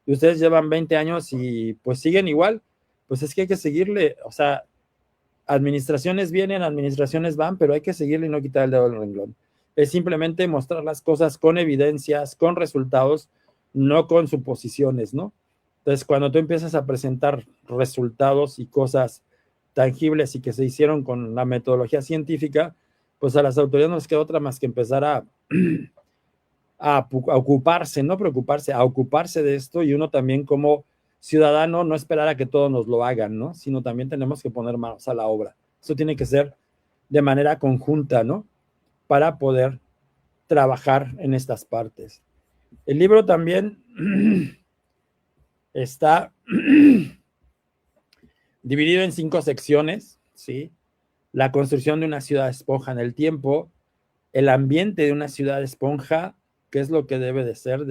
y ustedes llevan 20 años y pues siguen igual. Pues es que hay que seguirle, o sea, administraciones vienen, administraciones van, pero hay que seguirle y no quitar el dedo del renglón. Es simplemente mostrar las cosas con evidencias, con resultados, no con suposiciones, ¿no? Entonces, cuando tú empiezas a presentar resultados y cosas tangibles y que se hicieron con la metodología científica, pues a las autoridades no les queda otra más que empezar a ocuparse, no preocuparse, a ocuparse de esto, y uno también como ciudadano no esperar a que todos nos lo hagan, ¿no? Sino también tenemos que poner manos a la obra. Eso tiene que ser de manera conjunta, ¿no? Para poder trabajar en estas partes. El libro también está dividido en 5 secciones, ¿sí? La construcción de una ciudad esponja en el tiempo, el ambiente de una ciudad esponja, qué es lo que debe de ser,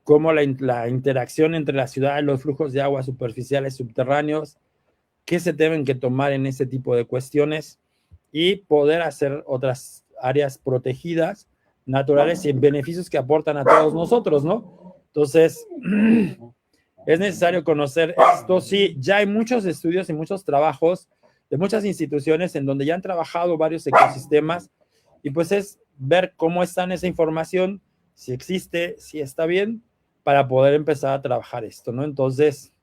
cómo la interacción entre la ciudad y los flujos de agua superficiales subterráneos, qué se deben que tomar en ese tipo de cuestiones, y poder hacer otras áreas protegidas, naturales y en beneficios que aportan a todos nosotros, ¿no? Entonces, es necesario conocer esto. Sí, ya hay muchos estudios y muchos trabajos de muchas instituciones en donde ya han trabajado varios ecosistemas, y pues es ver cómo está esa información, si existe, si está bien, para poder empezar a trabajar esto, ¿no? Entonces,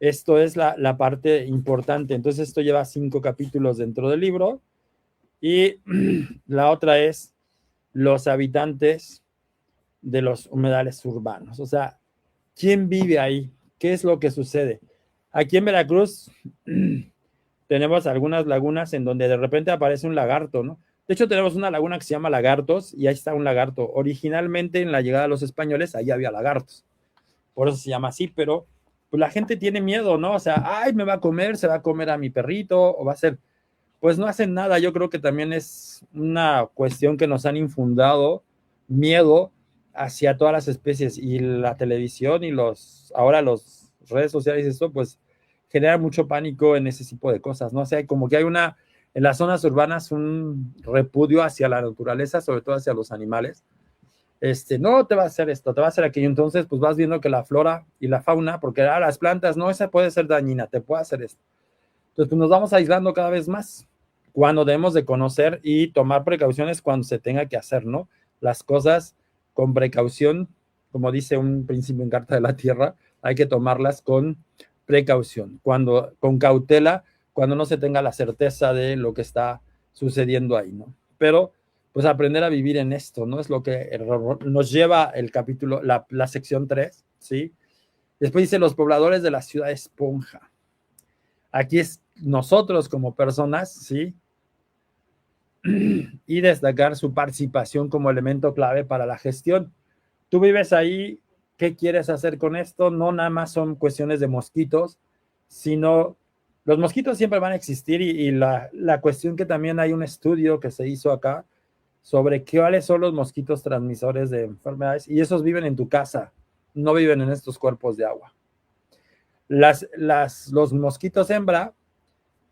esto es la parte importante. Entonces, esto lleva 5 capítulos dentro del libro, y la otra es los habitantes de los humedales urbanos. O sea, ¿quién vive ahí? ¿Qué es lo que sucede? Aquí en Veracruz tenemos algunas lagunas en donde de repente aparece un lagarto, ¿no? De hecho, tenemos una laguna que se llama Lagartos, y ahí está un lagarto. Originalmente, en la llegada de los españoles, ahí había lagartos. Por eso se llama así, pero pues la gente tiene miedo, ¿no? O sea, ay, me va a comer, se va a comer a mi perrito, o va a ser, pues no hacen nada. Yo creo que también es una cuestión que nos han infundado miedo hacia todas las especies, y la televisión y ahora los redes sociales y esto, pues genera mucho pánico en ese tipo de cosas, ¿no? O sea, como que hay en las zonas urbanas un repudio hacia la naturaleza, sobre todo hacia los animales. No te va a hacer esto, te va a hacer aquello. Entonces, pues vas viendo que la flora y la fauna, porque las plantas, no, esa puede ser dañina, te puede hacer esto. Entonces, pues nos vamos aislando cada vez más, cuando debemos de conocer y tomar precauciones cuando se tenga que hacer, ¿no? Las cosas con precaución, como dice un principio en Carta de la Tierra, hay que tomarlas con precaución, con cautela, cuando no se tenga la certeza de lo que está sucediendo ahí, ¿no? Pero, pues aprender a vivir en esto, ¿no? Es lo que nos lleva el capítulo, la sección 3, ¿sí? Después dice los pobladores de la ciudad esponja. Aquí es nosotros como personas, ¿sí? Y destacar su participación como elemento clave para la gestión. Tú vives ahí, ¿qué quieres hacer con esto? No nada más son cuestiones de mosquitos, sino Los mosquitos siempre van a existir y la cuestión que también hay un estudio que se hizo acá sobre cuáles son los mosquitos transmisores de enfermedades y esos viven en tu casa, no viven en estos cuerpos de agua. Los mosquitos hembra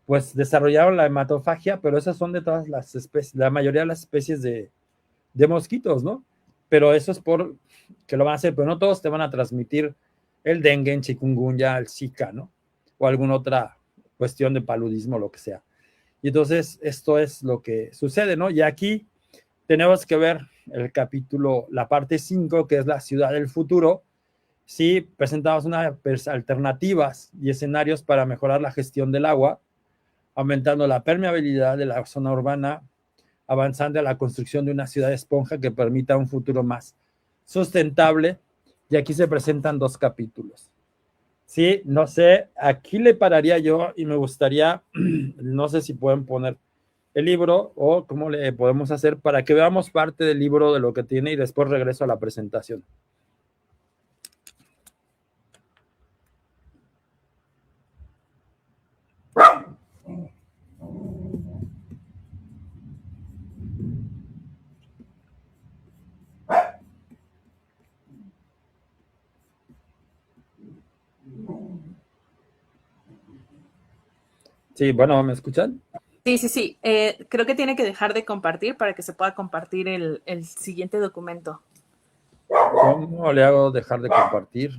pues desarrollaron la hematofagia, pero esas son de todas las especies, la mayoría de las especies de mosquitos, ¿no? Pero eso es por que lo van a hacer, pero no todos te van a transmitir el dengue, el chikungunya, el Zika, ¿no? O alguna otra cuestión de paludismo, lo que sea. Y entonces esto es lo que sucede, ¿no? Y aquí tenemos que ver el capítulo, la parte 5, que es la ciudad del futuro. Sí, presentamos unas alternativas y escenarios para mejorar la gestión del agua, aumentando la permeabilidad de la zona urbana, avanzando a la construcción de una ciudad esponja que permita un futuro más sustentable. Y aquí se presentan 2 capítulos. Sí, no sé, aquí le pararía yo y me gustaría, no sé si pueden poner el libro o cómo le podemos hacer para que veamos parte del libro de lo que tiene y después regreso a la presentación. Sí, bueno, ¿me escuchan? Sí, sí, sí. Creo que tiene que dejar de compartir para que se pueda compartir el siguiente documento. ¿Cómo le hago dejar de compartir?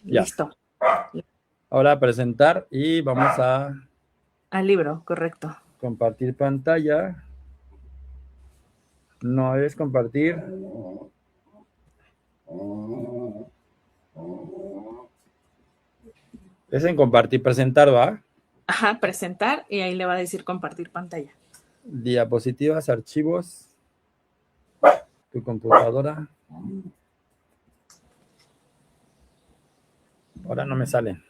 Listo. Ya. Ahora presentar y vamos a... Al libro, correcto. Compartir pantalla. No es compartir. Es en compartir, presentar, ¿va? Ajá, presentar y ahí le va a decir compartir pantalla. Diapositivas, archivos. Tu computadora. Ahora no me salen.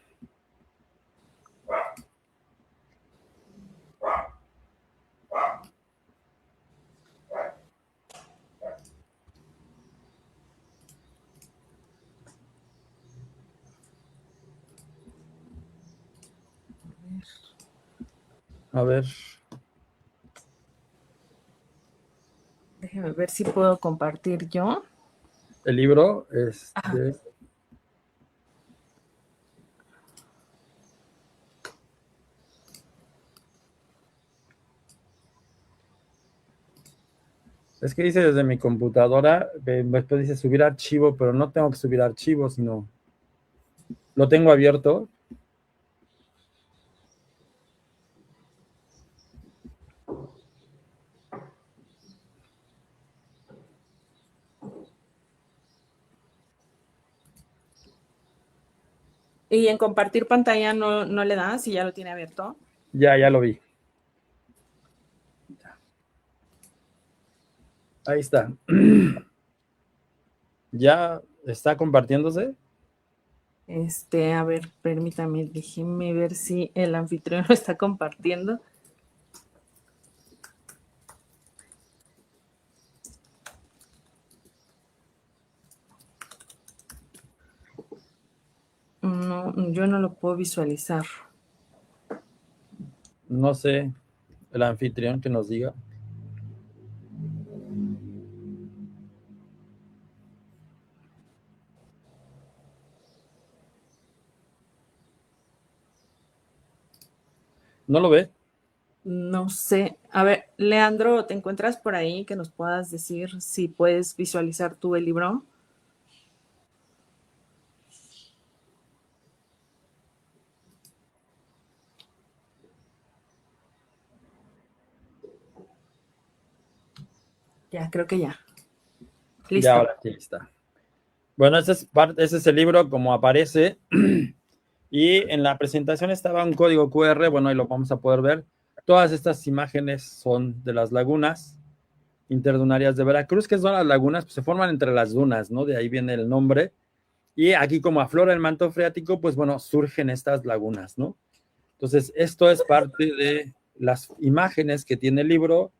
A ver. Déjeme ver si puedo compartir yo. El libro es que dice desde mi computadora, después dice subir archivo, pero no tengo que subir archivo, sino lo tengo abierto. Y en compartir pantalla no le da, si ya lo tiene abierto. Ya lo vi. Ahí está. ¿Ya está compartiéndose? A ver, permítame, déjeme ver si el anfitrión lo está compartiendo. No, yo no lo puedo visualizar. No sé, el anfitrión que nos diga. ¿No lo ve? No sé. A ver, Leandro, ¿te encuentras por ahí que nos puedas decir si puedes visualizar tú el libro? Ya, creo que ya. Listo. Ya, ahora aquí está. Bueno, ese es el libro como aparece. Y en la presentación estaba un código QR, bueno, ahí lo vamos a poder ver. Todas estas imágenes son de las lagunas interdunarias de Veracruz. ¿Qué son las lagunas? Pues se forman entre las dunas, ¿no? De ahí viene el nombre. Y aquí como aflora el manto freático, pues bueno, surgen estas lagunas, ¿no? Entonces, esto es parte de las imágenes que tiene el libro,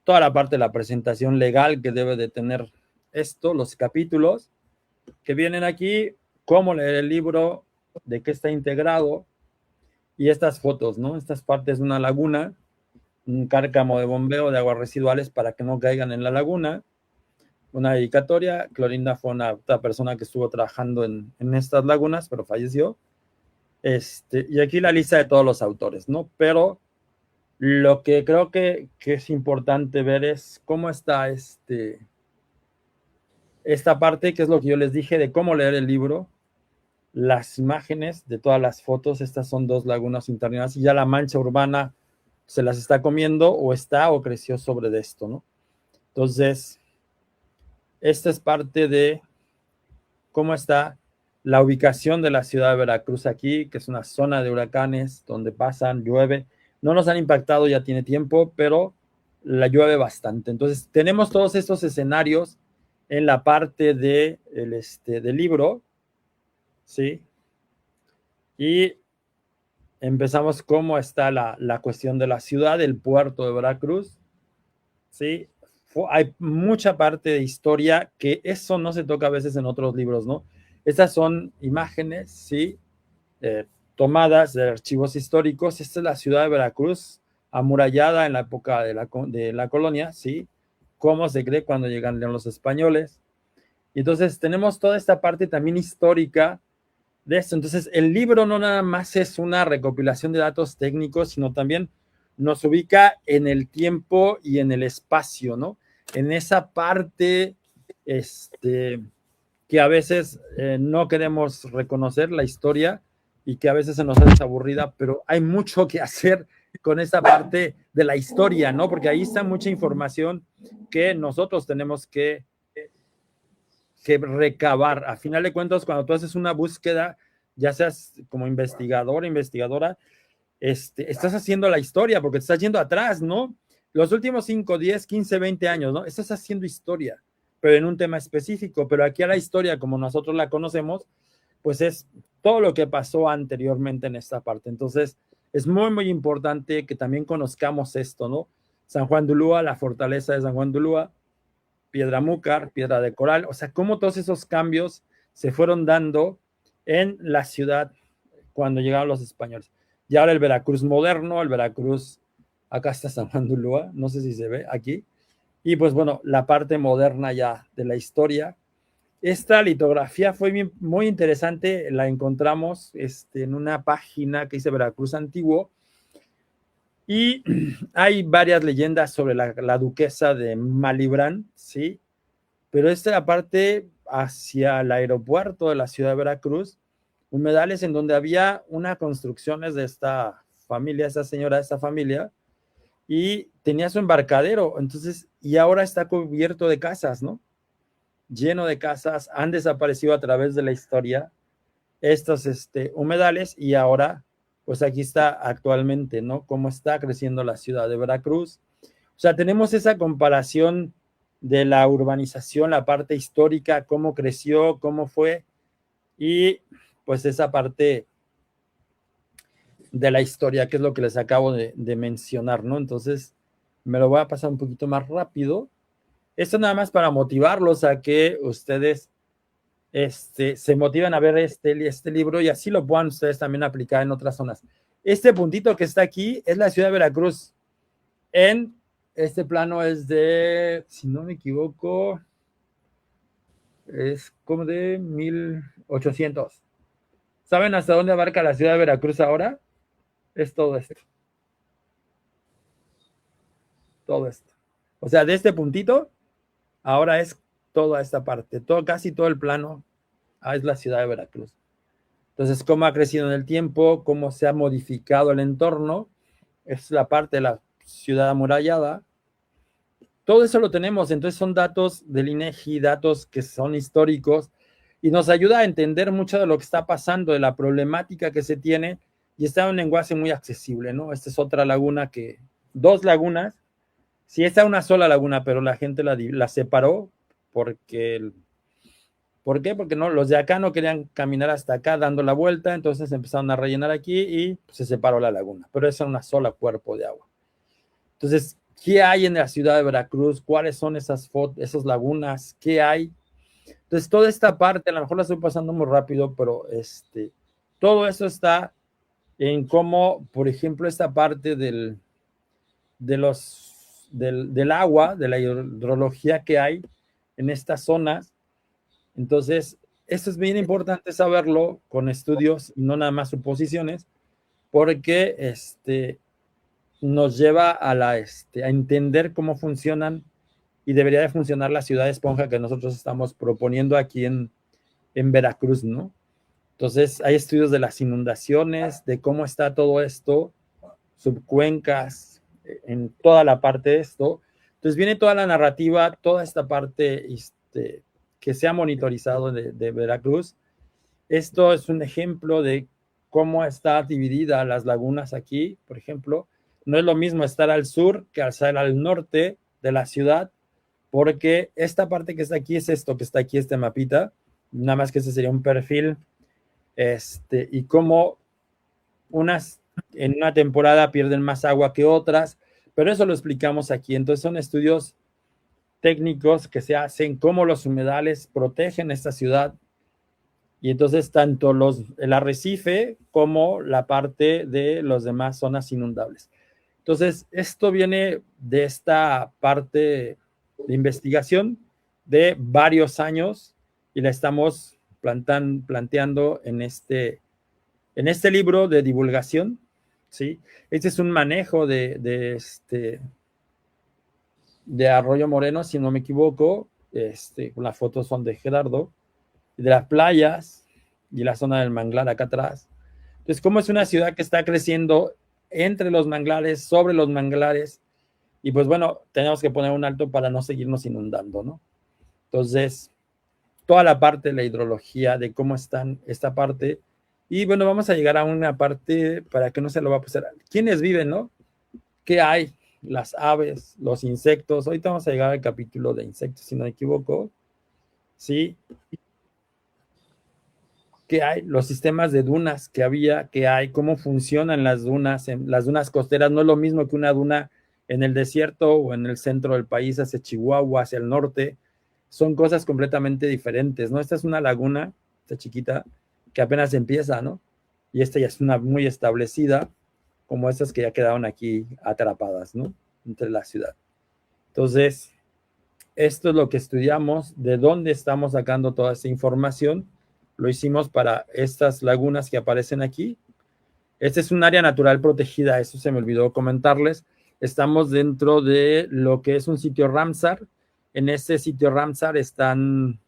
toda la parte de la presentación legal que debe de tener los capítulos que vienen aquí, cómo leer el libro, de qué está integrado, y estas fotos, ¿no? Estas partes de una laguna, un cárcamo de bombeo de aguas residuales para que no caigan en la laguna, una dedicatoria. Clorinda fue otra persona que estuvo trabajando en estas lagunas, pero falleció. Y aquí la lista de todos los autores, ¿no? Pero lo que creo que es importante ver es cómo está esta parte, que es lo que yo les dije, de cómo leer el libro, las imágenes de todas las fotos. Estas son 2 lagunas internas y ya la mancha urbana se las está comiendo o creció sobre de esto, ¿no? Entonces, esta es parte de cómo está la ubicación de la ciudad de Veracruz aquí, que es una zona de huracanes donde llueve. No nos han impactado, ya tiene tiempo, pero la llueve bastante. Entonces, tenemos todos estos escenarios en la parte del libro, ¿sí? Y empezamos cómo está la cuestión de la ciudad, el puerto de Veracruz, ¿sí? Hay mucha parte de historia que eso no se toca a veces en otros libros, ¿no? Estas son imágenes, ¿sí? Tomadas de archivos históricos. Esta es la ciudad de Veracruz, amurallada en la época de la colonia, ¿sí? Cómo se cree cuando llegan los españoles. Y entonces tenemos toda esta parte también histórica de esto. Entonces el libro no nada más es una recopilación de datos técnicos, sino también nos ubica en el tiempo y en el espacio, ¿no? En esa parte que a veces no queremos reconocer la historia y que a veces se nos hace aburrida, pero hay mucho que hacer con esa parte de la historia, ¿no? Porque ahí está mucha información que nosotros tenemos que recabar. A final de cuentas, cuando tú haces una búsqueda, ya seas como investigador, investigadora, estás haciendo la historia porque te estás yendo atrás, ¿no? Los últimos 5, 10, 15, 20 años, ¿no? Estás haciendo historia, pero en un tema específico. Pero aquí a la historia, como nosotros la conocemos, pues es todo lo que pasó anteriormente en esta parte. Entonces, es muy, muy importante que también conozcamos esto, ¿no? San Juan de Ulúa, la fortaleza de San Juan de Ulúa, Piedra Múcar, Piedra de Coral, o sea, cómo todos esos cambios se fueron dando en la ciudad cuando llegaron los españoles. Y ahora el Veracruz moderno, el Veracruz, acá está San Juan de Ulúa, no sé si se ve aquí, y pues bueno, la parte moderna ya de la historia. Esta litografía fue muy interesante, la encontramos en una página que dice Veracruz Antiguo, y hay varias leyendas sobre la duquesa de Malibran, ¿sí? Pero esta la parte hacia el aeropuerto de la ciudad de Veracruz, humedales en donde había una construcciones de esta familia, esta señora, esta familia, y tenía su embarcadero, entonces, y ahora está cubierto de casas, ¿no? Lleno de casas, han desaparecido a través de la historia estos humedales, y ahora, pues aquí está actualmente, ¿no? Cómo está creciendo la ciudad de Veracruz. O sea, tenemos esa comparación de la urbanización, la parte histórica, cómo creció, cómo fue, y pues esa parte de la historia, que es lo que les acabo de mencionar, ¿no? Entonces, me lo voy a pasar un poquito más rápido. Esto nada más para motivarlos a que ustedes se motiven a ver este libro y así lo puedan ustedes también aplicar en otras zonas. Este puntito que está aquí es la ciudad de Veracruz. En este plano es de, si no me equivoco, es como de 1800. ¿Saben hasta dónde abarca la ciudad de Veracruz ahora? Es todo esto. Todo esto. O sea, de este puntito, ahora es toda esta parte, casi todo el plano es la ciudad de Veracruz. Entonces, cómo ha crecido en el tiempo, cómo se ha modificado el entorno, es la parte de la ciudad amurallada. Todo eso lo tenemos, entonces son datos del INEGI, datos que son históricos, y nos ayuda a entender mucho de lo que está pasando, de la problemática que se tiene, y está en un lenguaje muy accesible, ¿no? Esta es otra laguna dos lagunas, sí, está una sola laguna, pero la gente la separó porque, ¿por qué? Porque no, los de acá no querían caminar hasta acá dando la vuelta, entonces empezaron a rellenar aquí y se separó la laguna, pero es una sola cuerpo de agua. Entonces, ¿qué hay en la ciudad de Veracruz? ¿Cuáles son esas lagunas? ¿Qué hay? Entonces, toda esta parte, a lo mejor la estoy pasando muy rápido, pero todo eso está en cómo, por ejemplo, esta parte del agua, de la hidrología que hay en estas zonas. Entonces, esto es bien importante saberlo con estudios, no nada más suposiciones, porque nos lleva a entender cómo funcionan y debería de funcionar la ciudad esponja que nosotros estamos proponiendo aquí en Veracruz, ¿no? Entonces, hay estudios de las inundaciones, de cómo está todo esto, subcuencas, en toda la parte de esto. Entonces, viene toda la narrativa, toda esta parte que se ha monitorizado de Veracruz. Esto es un ejemplo de cómo está dividida las lagunas aquí, por ejemplo. No es lo mismo estar al sur que estar al norte de la ciudad, porque esta parte que está aquí es esto que está aquí, este mapita, nada más que este sería un perfil, y cómo unas en una temporada pierden más agua que otras, pero eso lo explicamos aquí. Entonces son estudios técnicos que se hacen, cómo los humedales protegen esta ciudad, y entonces tanto el arrecife como la parte de las demás zonas inundables. Entonces, esto viene de esta parte de investigación de varios años y la estamos planteando en este libro de divulgación, ¿sí? Este es un manejo de Arroyo Moreno, si no me equivoco. Las fotos son de Gerardo, de las playas y la zona del manglar acá atrás. Entonces, cómo es una ciudad que está creciendo entre los manglares, sobre los manglares, y pues bueno, tenemos que poner un alto para no seguirnos inundando, ¿no? Entonces, toda la parte de la hidrología, de cómo están esta parte, y bueno, vamos a llegar a una parte para que no se lo va a pasar. ¿Quiénes viven, no? ¿Qué hay? Las aves, los insectos. Ahorita vamos a llegar al capítulo de insectos, si no me equivoco. ¿Sí? ¿Qué hay? Los sistemas de dunas que había, ¿qué hay? ¿Cómo funcionan las dunas? En las dunas costeras no es lo mismo que una duna en el desierto o en el centro del país, hacia Chihuahua, hacia el norte. Son cosas completamente diferentes, ¿no? Esta es una laguna, esta chiquita, que apenas empieza, ¿no? Y esta ya es una muy establecida, como estas que ya quedaron aquí atrapadas, ¿no? Entre la ciudad. Entonces, esto es lo que estudiamos, de dónde estamos sacando toda esta información. Lo hicimos para estas lagunas que aparecen aquí. Este es un área natural protegida, eso se me olvidó comentarles. Estamos dentro de lo que es un sitio Ramsar. En este sitio Ramsar están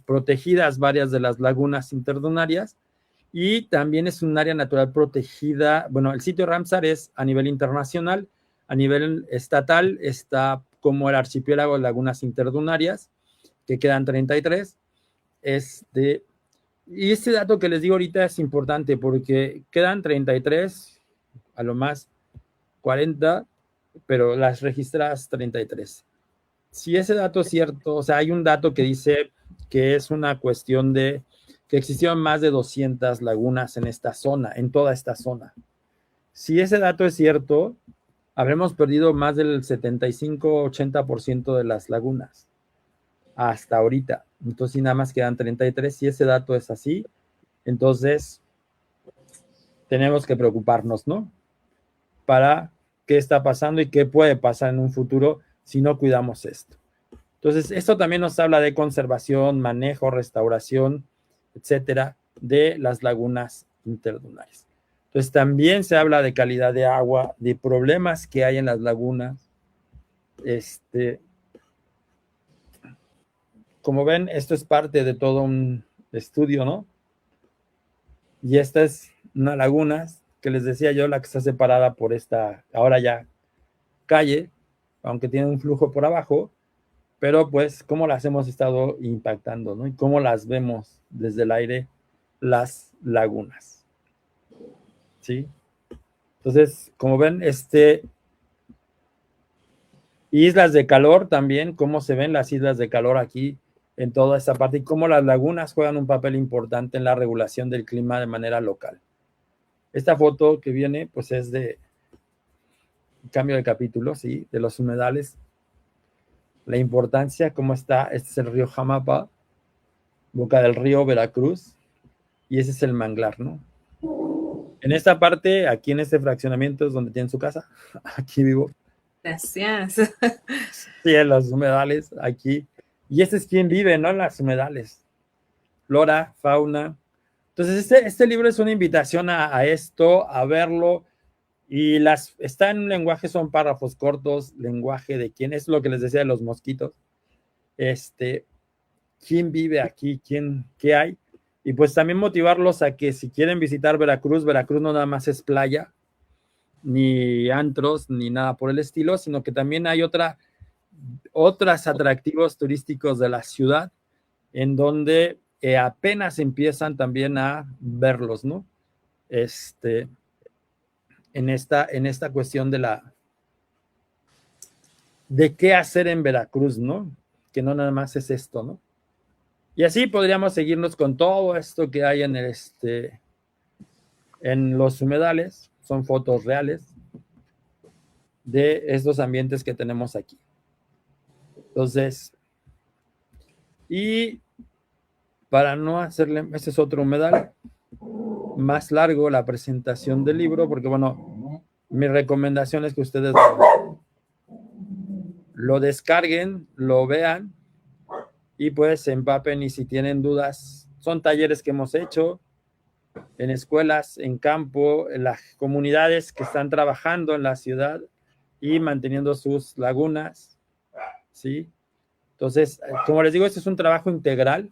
protegidas varias de las lagunas interdunarias, y también es un área natural protegida. Bueno, el sitio Ramsar es a nivel internacional, a nivel estatal está como el archipiélago de lagunas interdunarias, que quedan 33. Y este dato que les digo ahorita es importante porque quedan 33, a lo más 40, pero las registradas 33. Si ese dato es cierto, o sea, hay un dato que dice que es una cuestión de que existieron más de 200 lagunas en esta zona, en toda esta zona. Si ese dato es cierto, habremos perdido más del 75-80% de las lagunas hasta ahorita. Entonces, si nada más quedan 33, si ese dato es así, entonces tenemos que preocuparnos, ¿no? Para qué está pasando y qué puede pasar en un futuro si no cuidamos esto. Entonces, esto también nos habla de conservación, manejo, restauración, etcétera, de las lagunas interdunales. Entonces, también se habla de calidad de agua, de problemas que hay en las lagunas. Como ven, esto es parte de todo un estudio, ¿no? Y esta es una laguna que les decía yo, la que está separada por esta, ahora ya, calle, aunque tiene un flujo por abajo, pero pues cómo las hemos estado impactando, ¿no? Y cómo las vemos desde el aire, las lagunas, ¿sí? Entonces, como ven, islas de calor también, cómo se ven las islas de calor aquí en toda esta parte y cómo las lagunas juegan un papel importante en la regulación del clima de manera local. Esta foto que viene, pues es de cambio de capítulo, sí, de los humedales, la importancia, cómo está, este es el río Jamapa, boca del río Veracruz, y ese es el manglar, ¿no? En esta parte, aquí en este fraccionamiento es donde tienen su casa, aquí vivo. Gracias. Sí, en los humedales, aquí. Y este es quien vive, ¿no? En las humedales. Flora, fauna. Entonces, este libro es una invitación a esto, a verlo. Y está en un lenguaje, son párrafos cortos, lenguaje de quién es lo que les decía de los mosquitos. ¿Quién vive aquí? ¿Qué hay? Y pues también motivarlos a que si quieren visitar Veracruz, Veracruz no nada más es playa, ni antros, ni nada por el estilo, sino que también hay otros atractivos turísticos de la ciudad en donde apenas empiezan también a verlos, ¿no? En esta cuestión de qué hacer en Veracruz, ¿no? Que no nada más es esto, ¿no? Y así podríamos seguirnos con todo esto que hay en los humedales, son fotos reales de estos ambientes que tenemos aquí. Entonces, y para no hacerle, este es otro humedal, más largo la presentación del libro, porque bueno, mi recomendación es que ustedes lo descarguen, lo vean y pues se empapen, y si tienen dudas, son talleres que hemos hecho en escuelas, en campo, en las comunidades que están trabajando en la ciudad y manteniendo sus lagunas, ¿sí? Entonces, como les digo, este es un trabajo integral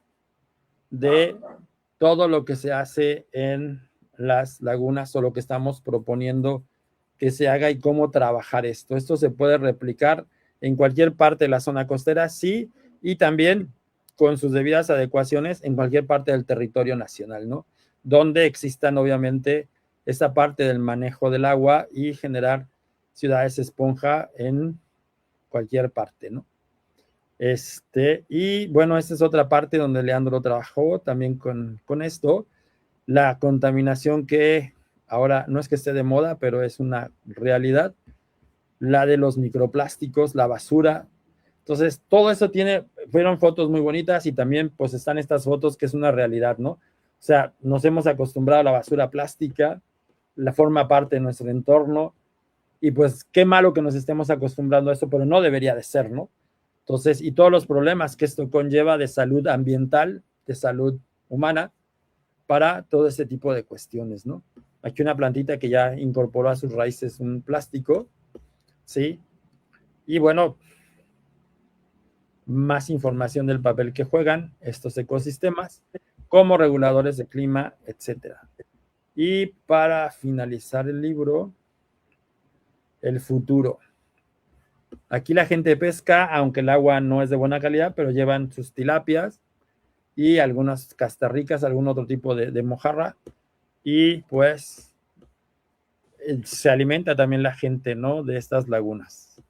de todo lo que se hace en las lagunas o lo que estamos proponiendo que se haga y cómo trabajar esto. Esto se puede replicar en cualquier parte de la zona costera, sí, y también con sus debidas adecuaciones en cualquier parte del territorio nacional, ¿no? Donde existan, obviamente, esta parte del manejo del agua y generar ciudades esponja en cualquier parte, ¿no? Y bueno, esta es otra parte donde Leandro trabajó también con esto, la contaminación que ahora no es que esté de moda, pero es una realidad, la de los microplásticos, la basura. Entonces, todo eso fueron fotos muy bonitas, y también pues están estas fotos que es una realidad, ¿no? O sea, nos hemos acostumbrado a la basura plástica, la forma parte de nuestro entorno, y pues qué malo que nos estemos acostumbrando a eso, pero no debería de ser, ¿no? Entonces, y todos los problemas que esto conlleva de salud ambiental, de salud humana, para todo este tipo de cuestiones, ¿no? Aquí una plantita que ya incorporó a sus raíces un plástico, ¿sí? Y bueno, más información del papel que juegan estos ecosistemas como reguladores de clima, etcétera. Y para finalizar el libro, el futuro. Aquí la gente pesca, aunque el agua no es de buena calidad, pero llevan sus tilapias y algunas castarricas, algún otro tipo de mojarra, y pues se alimenta también la gente, ¿no? De estas lagunas.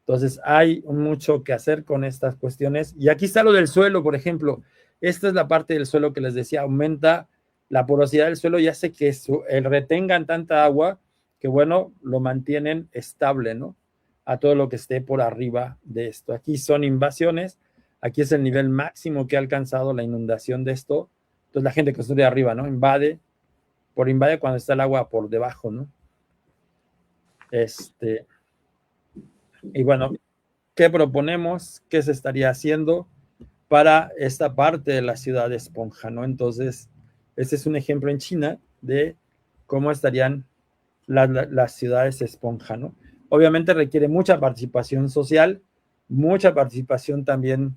Entonces hay mucho que hacer con estas cuestiones. Y aquí está lo del suelo, por ejemplo. Esta es la parte del suelo que les decía, aumenta la porosidad del suelo y hace que retengan tanta agua que, bueno, lo mantienen estable, ¿no? A todo lo que esté por arriba de esto. Aquí son invasiones, aquí es el nivel máximo que ha alcanzado la inundación de esto. Entonces la gente que está de arriba, ¿no? Invade cuando está el agua por debajo, ¿no? Y bueno, ¿qué proponemos? ¿Qué se estaría haciendo para esta parte de la ciudad de esponja, ¿no? Entonces, este es un ejemplo en China de cómo estarían las ciudades esponja, ¿no? Obviamente requiere mucha participación social, mucha participación también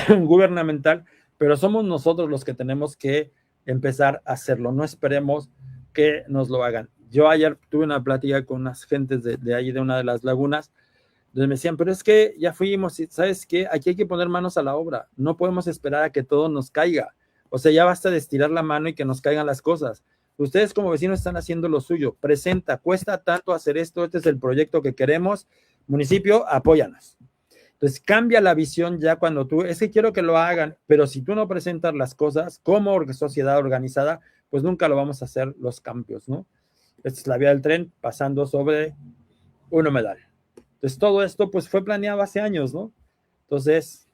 gubernamental, pero somos nosotros los que tenemos que empezar a hacerlo. No esperemos que nos lo hagan. Yo ayer tuve una plática con unas gentes de ahí, de una de las lagunas. Entonces me decían, pero es que ya fuimos, ¿sabes qué? Aquí hay que poner manos a la obra. No podemos esperar a que todo nos caiga. O sea, ya basta de estirar la mano y que nos caigan las cosas. Ustedes como vecinos están haciendo lo suyo. Presenta, cuesta tanto hacer esto, este es el proyecto que queremos. Municipio, apóyanos. Entonces cambia la visión ya cuando es que quiero que lo hagan, pero si tú no presentas las cosas como sociedad organizada, pues nunca lo vamos a hacer los cambios, ¿no? Esta es la vía del tren pasando sobre un humedal. Entonces todo esto pues fue planeado hace años, ¿no? Entonces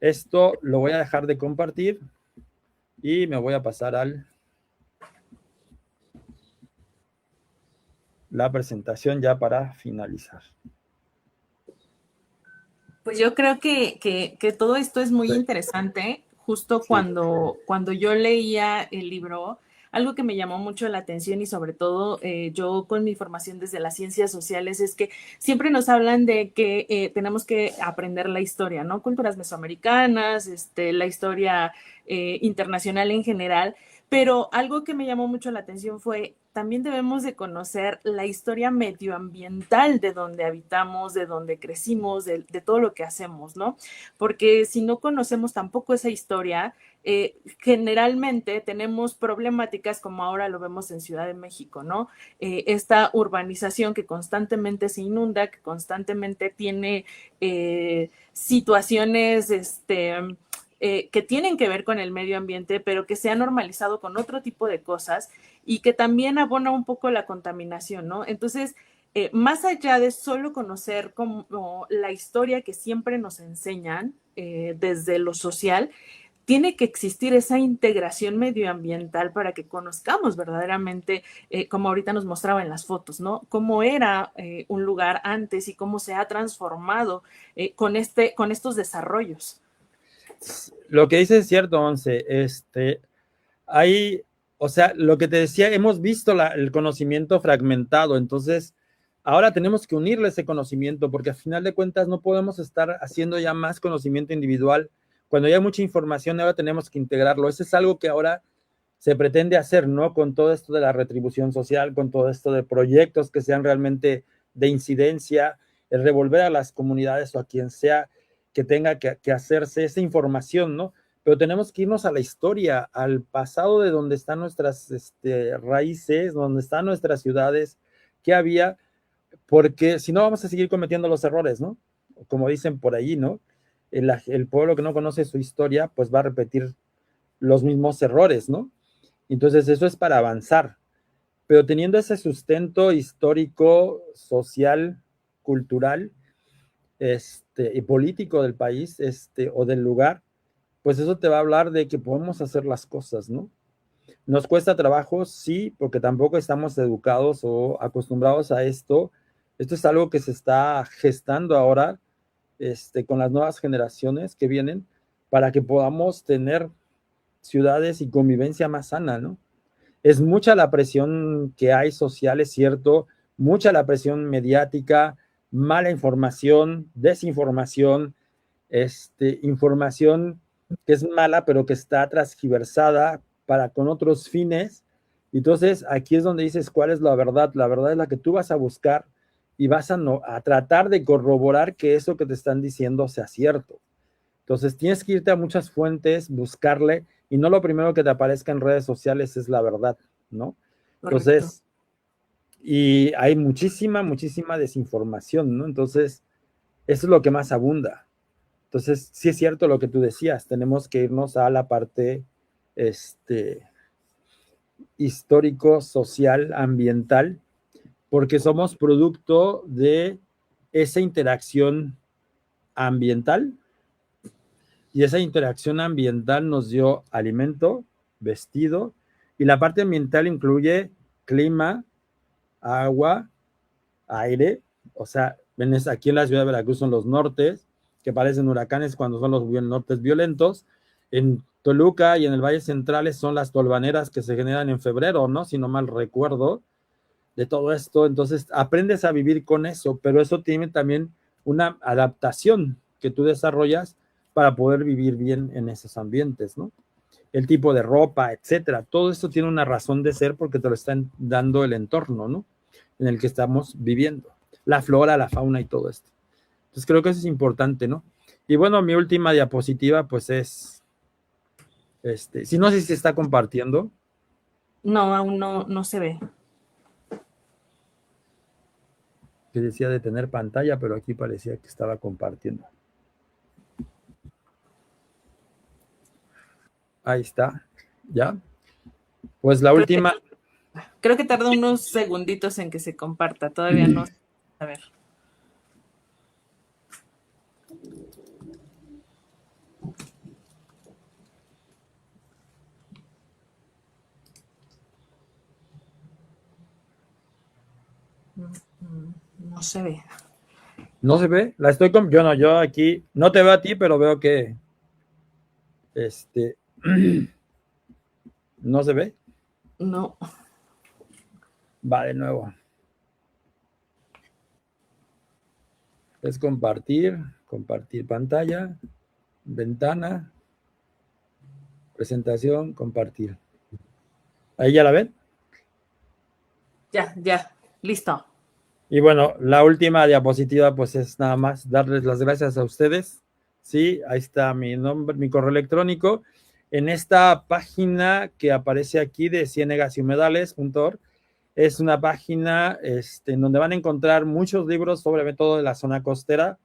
esto lo voy a dejar de compartir y me voy a pasar a la presentación ya para finalizar. Pues yo creo que todo esto es muy Sí, interesante. Justo sí. cuando yo leía el libro, algo que me llamó mucho la atención y sobre todo yo con mi formación desde las ciencias sociales es que siempre nos hablan de que tenemos que aprender la historia, ¿no? Culturas mesoamericanas, la historia internacional en general, pero algo que me llamó mucho la atención fue también debemos de conocer la historia medioambiental de donde habitamos, de donde crecimos, de todo lo que hacemos, ¿no? Porque si no conocemos tampoco esa historia, generalmente tenemos problemáticas como ahora lo vemos en Ciudad de México, ¿no? Esta urbanización que constantemente se inunda, que constantemente tiene situaciones, que tienen que ver con el medio ambiente, pero que se ha normalizado con otro tipo de cosas y que también abona un poco la contaminación, ¿no? Entonces, más allá de solo conocer como la historia que siempre nos enseñan desde lo social, tiene que existir esa integración medioambiental para que conozcamos verdaderamente, como ahorita nos mostraba en las fotos, ¿no? Cómo era un lugar antes y cómo se ha transformado con estos desarrollos. Lo que dice es cierto, Once. Hay, o sea, lo que te decía, hemos visto el conocimiento fragmentado, entonces ahora tenemos que unirle ese conocimiento porque al final de cuentas no podemos estar haciendo ya más conocimiento individual. Cuando hay mucha información, ahora tenemos que integrarlo. Eso es algo que ahora se pretende hacer, ¿no? Con todo esto de la retribución social, con todo esto de proyectos que sean realmente de incidencia, el revolver a las comunidades o a quien sea que tenga que hacerse esa información, ¿no? Pero tenemos que irnos a la historia, al pasado de donde están nuestras raíces, donde están nuestras ciudades, qué había, porque si no vamos a seguir cometiendo los errores, ¿no? Como dicen por allí, ¿no? El pueblo que no conoce su historia, pues va a repetir los mismos errores, ¿no? Entonces eso es para avanzar, pero teniendo ese sustento histórico, social, cultural, y político del país, o del lugar, pues eso te va a hablar de que podemos hacer las cosas, ¿no? Nos cuesta trabajo, sí, porque tampoco estamos educados o acostumbrados a esto. Esto es algo que se está gestando ahora, con las nuevas generaciones que vienen, para que podamos tener ciudades y convivencia más sana, ¿no? Es mucha la presión que hay social, es cierto, mucha la presión mediática, mala información, desinformación, información que es mala, pero que está transgiversada para con otros fines. Entonces, aquí es donde dices cuál es la verdad. La verdad es la que tú vas a buscar y vas a tratar de corroborar que eso que te están diciendo sea cierto. Entonces, tienes que irte a muchas fuentes, buscarle, y no lo primero que te aparezca en redes sociales es la verdad, ¿no? Correcto. Entonces, y hay muchísima, muchísima desinformación, ¿no? Entonces, eso es lo que más abunda. Entonces, sí es cierto lo que tú decías, tenemos que irnos a la parte histórico, social, ambiental, porque somos producto de esa interacción ambiental y esa interacción ambiental nos dio alimento, vestido, y la parte ambiental incluye clima, agua, aire, o sea, aquí en la ciudad de Veracruz son los nortes, que parecen huracanes cuando son los nortes violentos. En Toluca y en el Valle Centrales son las tolvaneras que se generan en febrero, ¿no? Si no mal recuerdo de todo esto. Entonces aprendes a vivir con eso, pero eso tiene también una adaptación que tú desarrollas para poder vivir bien en esos ambientes, ¿no? El tipo de ropa, etcétera. Todo esto tiene una razón de ser porque te lo están dando el entorno, ¿no? En el que estamos viviendo. La flora, la fauna y todo esto. Entonces creo que eso es importante, ¿no? Y bueno, mi última diapositiva, pues es, si no sé si se está compartiendo. No, aún no se ve. Que decía de tener pantalla, pero aquí parecía que estaba compartiendo. Ahí está, ¿ya? Pues la Creo que, última, creo que tarda unos segunditos en que se comparta, todavía no. No se ve. ¿No se ve? La estoy con... yo aquí no te veo a ti, pero veo que no se ve. No. Va de nuevo. Es compartir pantalla, ventana, presentación, compartir. ¿Ahí ya la ven? Ya, listo. Y bueno, la última diapositiva pues es nada más darles las gracias a ustedes. Sí, ahí está mi nombre, mi correo electrónico. En esta página que aparece aquí de cienegasyhumedales.org es una página en donde van a encontrar muchos libros, sobre todo de la zona costera.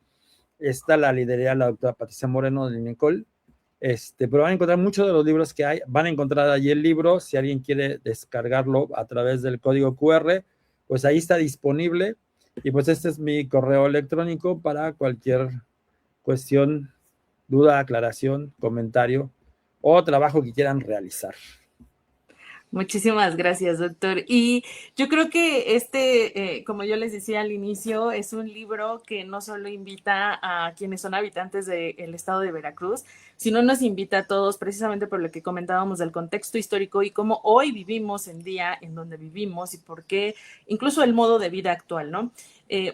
Está la lidera la doctora Patricia Moreno de Linecol. Pero van a encontrar muchos de los libros que hay. Van a encontrar allí el libro. Si alguien quiere descargarlo a través del código QR, pues ahí está disponible. Y pues este es mi correo electrónico para cualquier cuestión, duda, aclaración, comentario o trabajo que quieran realizar. Muchísimas gracias, doctor. Y yo creo que como yo les decía al inicio, es un libro que no solo invita a quienes son habitantes del estado de Veracruz, sino nos invita a todos precisamente por lo que comentábamos del contexto histórico y cómo hoy vivimos en día en donde vivimos y por qué, incluso el modo de vida actual, ¿no?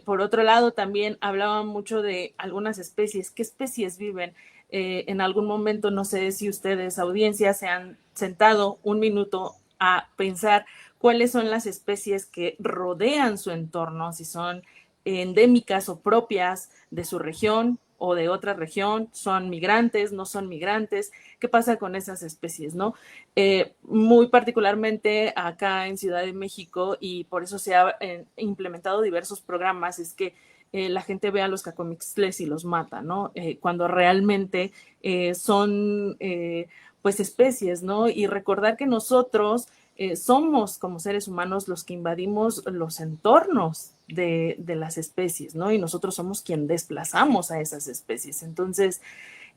Por otro lado, también hablaba mucho de algunas especies, qué especies viven. En algún momento, no sé si ustedes, audiencia, se han sentado un minuto a pensar cuáles son las especies que rodean su entorno, si son endémicas o propias de su región o de otra región, son migrantes, no son migrantes, qué pasa con esas especies, ¿no? Muy particularmente acá en Ciudad de México, y por eso se ha implementado diversos programas, es que la gente ve a los cacomixtles y los mata, ¿no? Cuando realmente son pues especies, ¿no? Y recordar que nosotros somos como seres humanos los que invadimos los entornos de las especies, ¿no? Y nosotros somos quien desplazamos a esas especies. Entonces,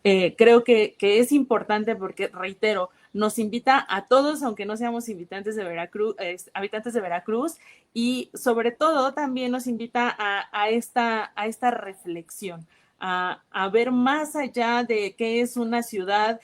creo que es importante porque, reitero, nos invita a todos, aunque no seamos habitantes de Veracruz, y sobre todo también nos invita a esta reflexión, a ver más allá de qué es una ciudad,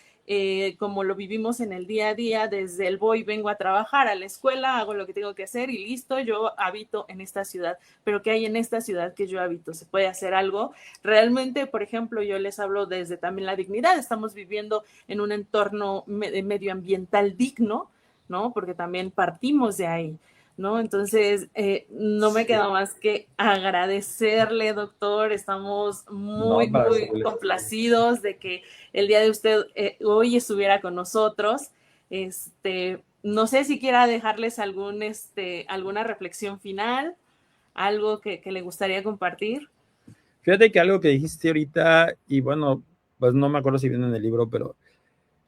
como lo vivimos en el día a día, desde el voy, vengo a trabajar, a la escuela, hago lo que tengo que hacer y listo, yo habito en esta ciudad. Pero ¿qué hay en esta ciudad que yo habito? ¿Se puede hacer algo? Realmente, por ejemplo, yo les hablo desde también la dignidad. Estamos viviendo en un entorno medioambiental digno, ¿no? Porque también partimos de ahí, ¿no? Entonces, no me queda más que agradecerle, doctor. Estamos muy, No, muy complacidos de que el día de usted hoy estuviera con nosotros. No sé si quiera dejarles alguna reflexión final, algo que le gustaría compartir. Fíjate que algo que dijiste ahorita, y bueno, pues no me acuerdo si viene en el libro, pero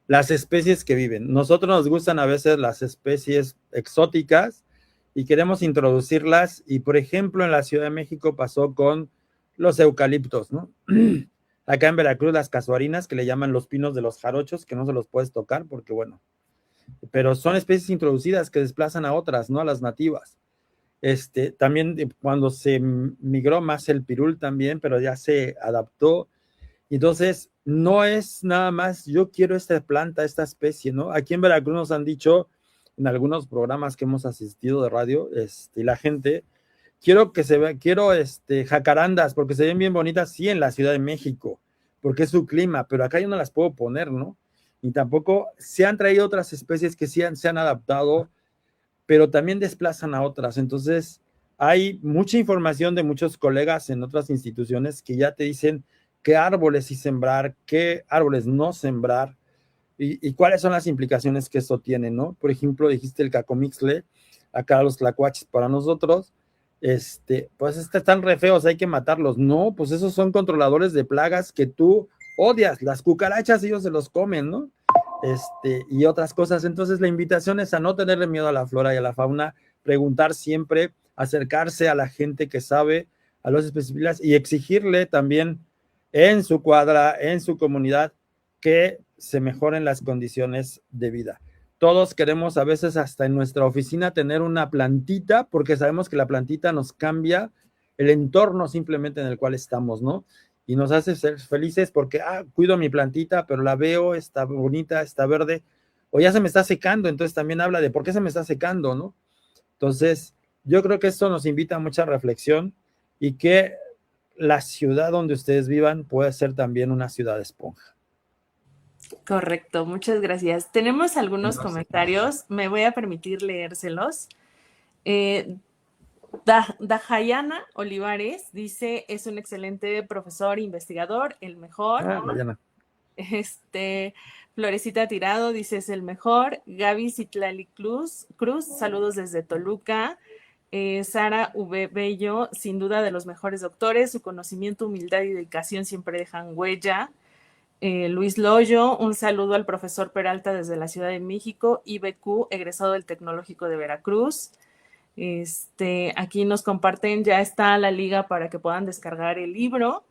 las especies que viven. Nosotros nos gustan a veces las especies exóticas y queremos introducirlas. Y por ejemplo, en la Ciudad de México pasó con los eucaliptos, ¿no? Acá en Veracruz, las casuarinas, que le llaman los pinos de los jarochos, que no se los puedes tocar porque, bueno, pero son especies introducidas que desplazan a otras, ¿no? A las nativas. También cuando se migró más el pirul también, pero ya se adaptó. Entonces, no es nada más, yo quiero esta planta, esta especie, ¿no? Aquí en Veracruz nos han dicho, en algunos programas que hemos asistido de radio, la gente, quiero que se vea, quiero jacarandas, porque se ven bien bonitas, sí, en la Ciudad de México, porque es su clima, pero acá yo no las puedo poner, ¿no? Y tampoco se han traído otras especies que sí se han adaptado, pero también desplazan a otras. Entonces, hay mucha información de muchos colegas en otras instituciones que ya te dicen qué árboles sí sembrar, qué árboles no sembrar y cuáles son las implicaciones que eso tiene, ¿no? Por ejemplo, dijiste el cacomixle, acá los tlacuaches para nosotros, pues están re feos, hay que matarlos. No, pues esos son controladores de plagas que tú odias. Las cucarachas ellos se los comen, ¿no? Y otras cosas. Entonces la invitación es a no tenerle miedo a la flora y a la fauna, preguntar siempre, acercarse a la gente que sabe, a los especialistas y exigirle también en su cuadra, en su comunidad, que se mejoren las condiciones de vida. Todos queremos a veces hasta en nuestra oficina tener una plantita porque sabemos que la plantita nos cambia el entorno simplemente en el cual estamos, ¿no? Y nos hace ser felices porque, cuido mi plantita, pero la veo, está bonita, está verde, o ya se me está secando, entonces también habla de por qué se me está secando, ¿no? Entonces, yo creo que esto nos invita a mucha reflexión y que la ciudad donde ustedes vivan puede ser también una ciudad esponja. Correcto, muchas gracias. Tenemos algunos No sé. comentarios, me voy a permitir leérselos. Dajayana Olivares dice, es un excelente profesor, investigador, el mejor. Mariana. Florecita Tirado dice, es el mejor. Gaby Citlali Cruz, saludos desde Toluca. Sara V. Bello, sin duda de los mejores doctores, su conocimiento, humildad y dedicación siempre dejan huella. Luis Loyo, un saludo al profesor Peralta desde la Ciudad de México. IBQ, egresado del Tecnológico de Veracruz. Aquí nos comparten, ya está la liga para que puedan descargar el libro.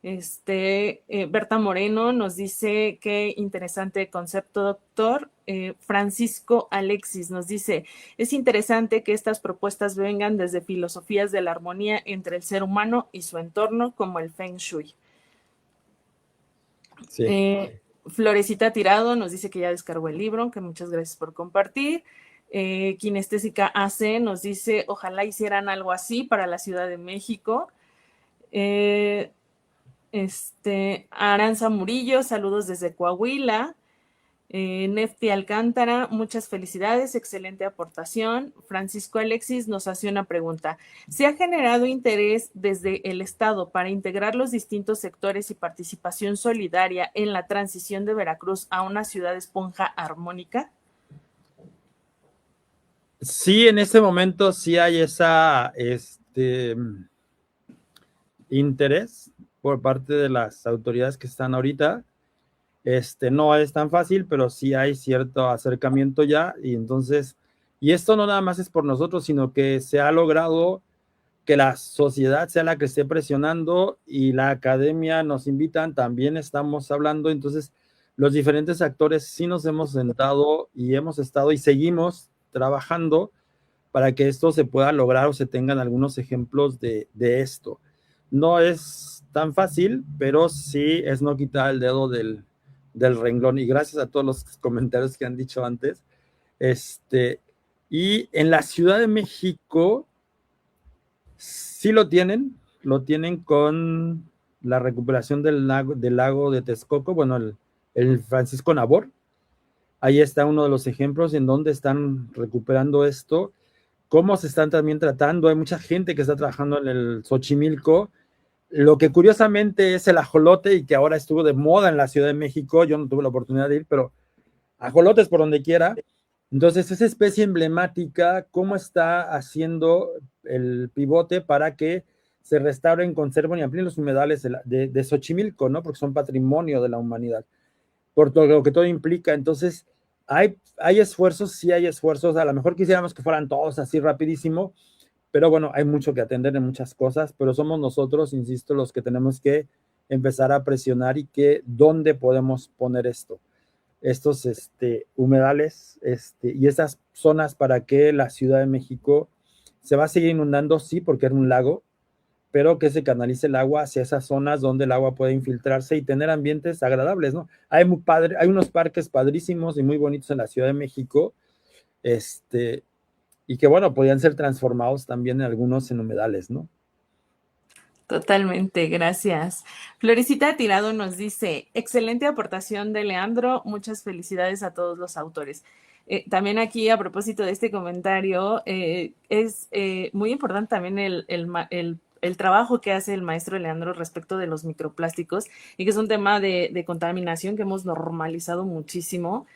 Berta Moreno nos dice qué interesante concepto, doctor. Francisco Alexis nos dice, es interesante que estas propuestas vengan desde filosofías de la armonía entre el ser humano y su entorno, como el Feng Shui. Sí. Florecita Tirado nos dice que ya descargó el libro, que muchas gracias por compartir. Kinestésica AC nos dice, ojalá hicieran algo así para la Ciudad de México. Aranza Murillo, saludos desde Coahuila. Nefti Alcántara, muchas felicidades, excelente aportación. Francisco Alexis nos hace una pregunta. ¿Se ha generado interés desde el Estado para integrar los distintos sectores y participación solidaria en la transición de Veracruz a una ciudad esponja armónica? Sí, en este momento sí hay esa interés por parte de las autoridades que están ahorita. No es tan fácil, pero sí hay cierto acercamiento ya, y entonces, y esto no nada más es por nosotros, sino que se ha logrado que la sociedad sea la que esté presionando y la academia nos invitan, también estamos hablando, entonces los diferentes actores sí nos hemos sentado y hemos estado y seguimos trabajando para que esto se pueda lograr o se tengan algunos ejemplos de esto. No es tan fácil, pero sí es no quitar el dedo del renglón, y gracias a todos los comentarios que han dicho antes. Y en la Ciudad de México sí lo tienen con la recuperación del lago de Texcoco, bueno, el Francisco Nabor. Ahí está uno de los ejemplos en donde están recuperando esto, cómo se están también tratando. Hay mucha gente que está trabajando en el Xochimilco, lo que curiosamente es el ajolote y que ahora estuvo de moda en la Ciudad de México. Yo no tuve la oportunidad de ir, pero ajolotes por donde quiera. Entonces, esa especie emblemática, cómo está haciendo el pivote para que se restauren, conserven y amplíen los humedales de Xochimilco, ¿no? Porque son patrimonio de la humanidad, por todo lo que todo implica. Entonces, hay esfuerzos, sí hay esfuerzos. A lo mejor quisiéramos que fueran todos así rapidísimo, pero bueno, hay mucho que atender en muchas cosas, pero somos nosotros, insisto, los que tenemos que empezar a presionar y que dónde podemos poner estos humedales y esas zonas para que la Ciudad de México se va a seguir inundando, sí, porque era un lago, pero que se canalice el agua hacia esas zonas donde el agua puede infiltrarse y tener ambientes agradables, ¿no? Hay unos parques padrísimos y muy bonitos en la Ciudad de México, y que, bueno, podían ser transformados también en algunos en humedales, ¿no? Totalmente, gracias. Florecita Tirado nos dice, excelente aportación de Leandro, muchas felicidades a todos los autores. También aquí, a propósito de este comentario, es muy importante también el trabajo que hace el maestro Leandro respecto de los microplásticos, y que es un tema de contaminación que hemos normalizado muchísimo,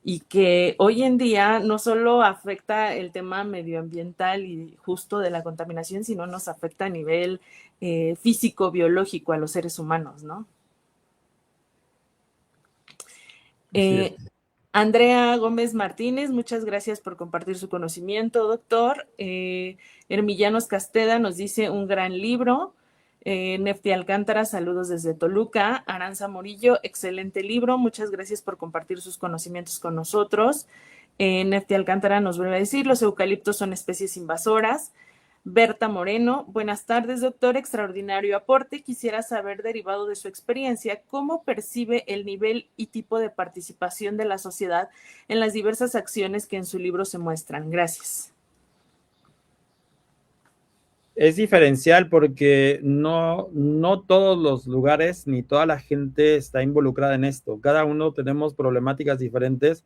y que hoy en día no solo afecta el tema medioambiental y justo de la contaminación, sino nos afecta a nivel físico, biológico a los seres humanos, ¿no? Andrea Gómez Martínez, muchas gracias por compartir su conocimiento, doctor. Hermillanos Casteda nos dice un gran libro. Nefti Alcántara, saludos desde Toluca. Aranza Morillo, excelente libro. Muchas gracias por compartir sus conocimientos con nosotros. Nefti Alcántara nos vuelve a decir, los eucaliptos son especies invasoras. Berta Moreno, buenas tardes, doctor, extraordinario aporte. Quisiera saber, derivado de su experiencia, cómo percibe el nivel y tipo de participación de la sociedad en las diversas acciones que en su libro se muestran. Gracias. Es diferencial porque no todos los lugares ni toda la gente está involucrada en esto. Cada uno tenemos problemáticas diferentes,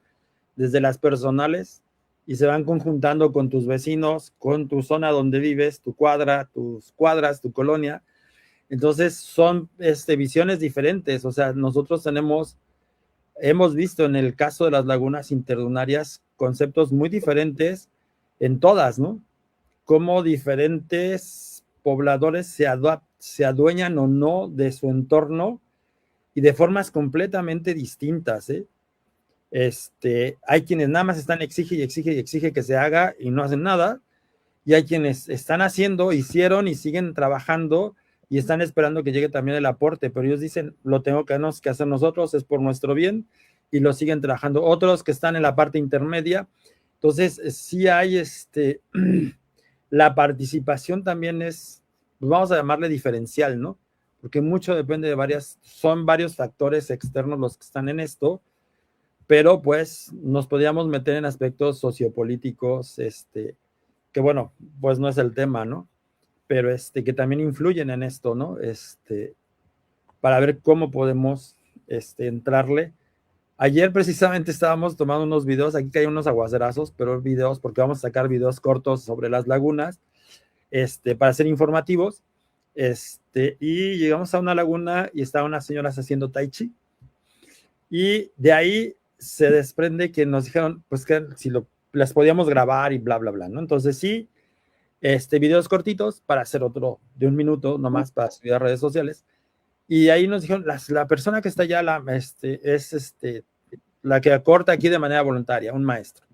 desde las personales, y se van conjuntando con tus vecinos, con tu zona donde vives, tu cuadra, tus cuadras, tu colonia. Entonces son visiones diferentes. O sea, nosotros hemos visto en el caso de las lagunas interdunarias conceptos muy diferentes en todas, ¿no? Cómo diferentes pobladores se adueñan o no de su entorno y de formas completamente distintas, ¿eh? Hay quienes nada más están exige y exige y exige que se haga y no hacen nada, y hay quienes están haciendo, hicieron y siguen trabajando y están esperando que llegue también el aporte, pero ellos dicen, lo tenemos que hacer nosotros, es por nuestro bien, y lo siguen trabajando. Otros que están en la parte intermedia, entonces sí hay la participación también es, pues vamos a llamarle diferencial, ¿no? Porque mucho depende de son varios factores externos los que están en esto, pero pues nos podríamos meter en aspectos sociopolíticos, que bueno, pues no es el tema, ¿no? Pero que también influyen en esto, ¿no? Para ver cómo podemos entrarle. Ayer precisamente estábamos tomando unos videos, aquí que hay unos aguacerazos, pero videos, porque vamos a sacar videos cortos sobre las lagunas, para ser informativos, y llegamos a una laguna y estaban unas señoras haciendo tai chi, y de ahí se desprende que nos dijeron, pues que si las podíamos grabar y bla, bla, bla, ¿no? Entonces sí, videos cortitos para hacer otro de 1 minuto, nomás para subir a redes sociales, y ahí nos dijeron, la persona que está allá, es la que acorta aquí de manera voluntaria, un maestro.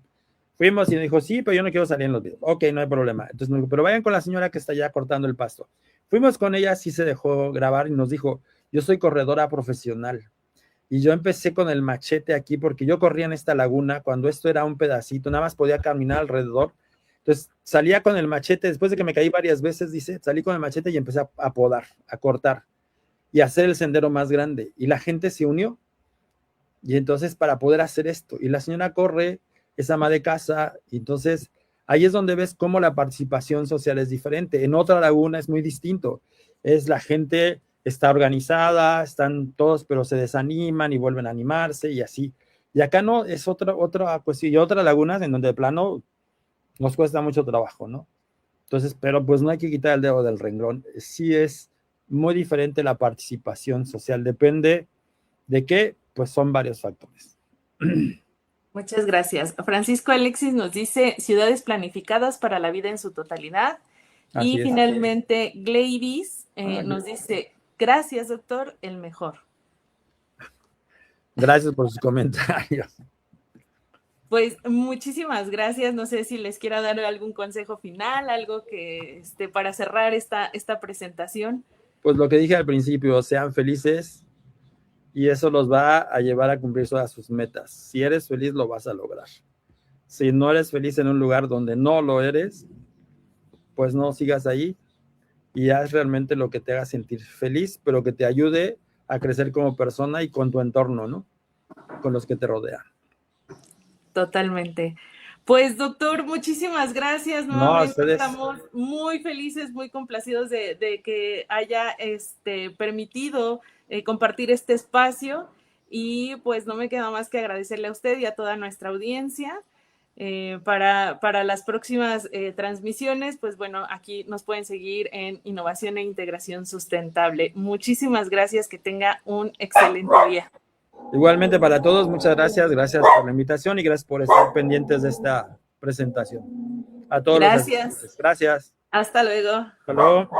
Fuimos y nos dijo, sí, pero yo no quiero salir en los videos. Ok, no hay problema. Entonces nos dijo, pero vayan con la señora que está allá cortando el pasto. Fuimos con ella, sí se dejó grabar y nos dijo, yo soy corredora profesional. Y yo empecé con el machete aquí porque yo corría en esta laguna cuando esto era un pedacito, nada más podía caminar alrededor. Entonces salía con el machete, después de que me caí varias veces, dice, salí con el machete y empecé a podar, a cortar y a hacer el sendero más grande. Y la gente se unió. Y entonces para poder hacer esto, y la señora corre, es ama de casa, y entonces ahí es donde ves cómo la participación social es diferente. En otra laguna es muy distinto, es la gente está organizada, están todos, pero se desaniman y vuelven a animarse y así. Y acá no, es otra cuestión, y otras lagunas en donde de plano nos cuesta mucho trabajo, ¿no? Entonces, pero pues no hay que quitar el dedo del renglón. Sí es muy diferente la participación social, depende de qué, pues son varios factores. Muchas gracias. Francisco Alexis nos dice ciudades planificadas para la vida en su totalidad. Y finalmente Gladys nos dice, gracias doctor, el mejor. Gracias por sus comentarios. Pues muchísimas gracias. No sé si les quiera dar algún consejo final, algo que para cerrar esta presentación. Pues lo que dije al principio, sean felices y eso los va a llevar a cumplir todas sus metas. Si eres feliz, lo vas a lograr. Si no eres feliz en un lugar donde no lo eres, pues no sigas ahí y haz realmente lo que te haga sentir feliz, pero que te ayude a crecer como persona y con tu entorno, ¿no? Con los que te rodean. Totalmente. Pues, doctor, muchísimas gracias. Nuevamente estamos muy felices, muy complacidos de que haya permitido compartir este espacio. Y pues no me queda más que agradecerle a usted y a toda nuestra audiencia. Para las próximas transmisiones, pues bueno, aquí nos pueden seguir en Innovación e Integración Sustentable. Muchísimas gracias, que tenga un excelente día. Igualmente para todos, muchas gracias por la invitación y gracias por estar pendientes de esta presentación. A todos. Gracias. Gracias. Hasta luego. Hasta luego.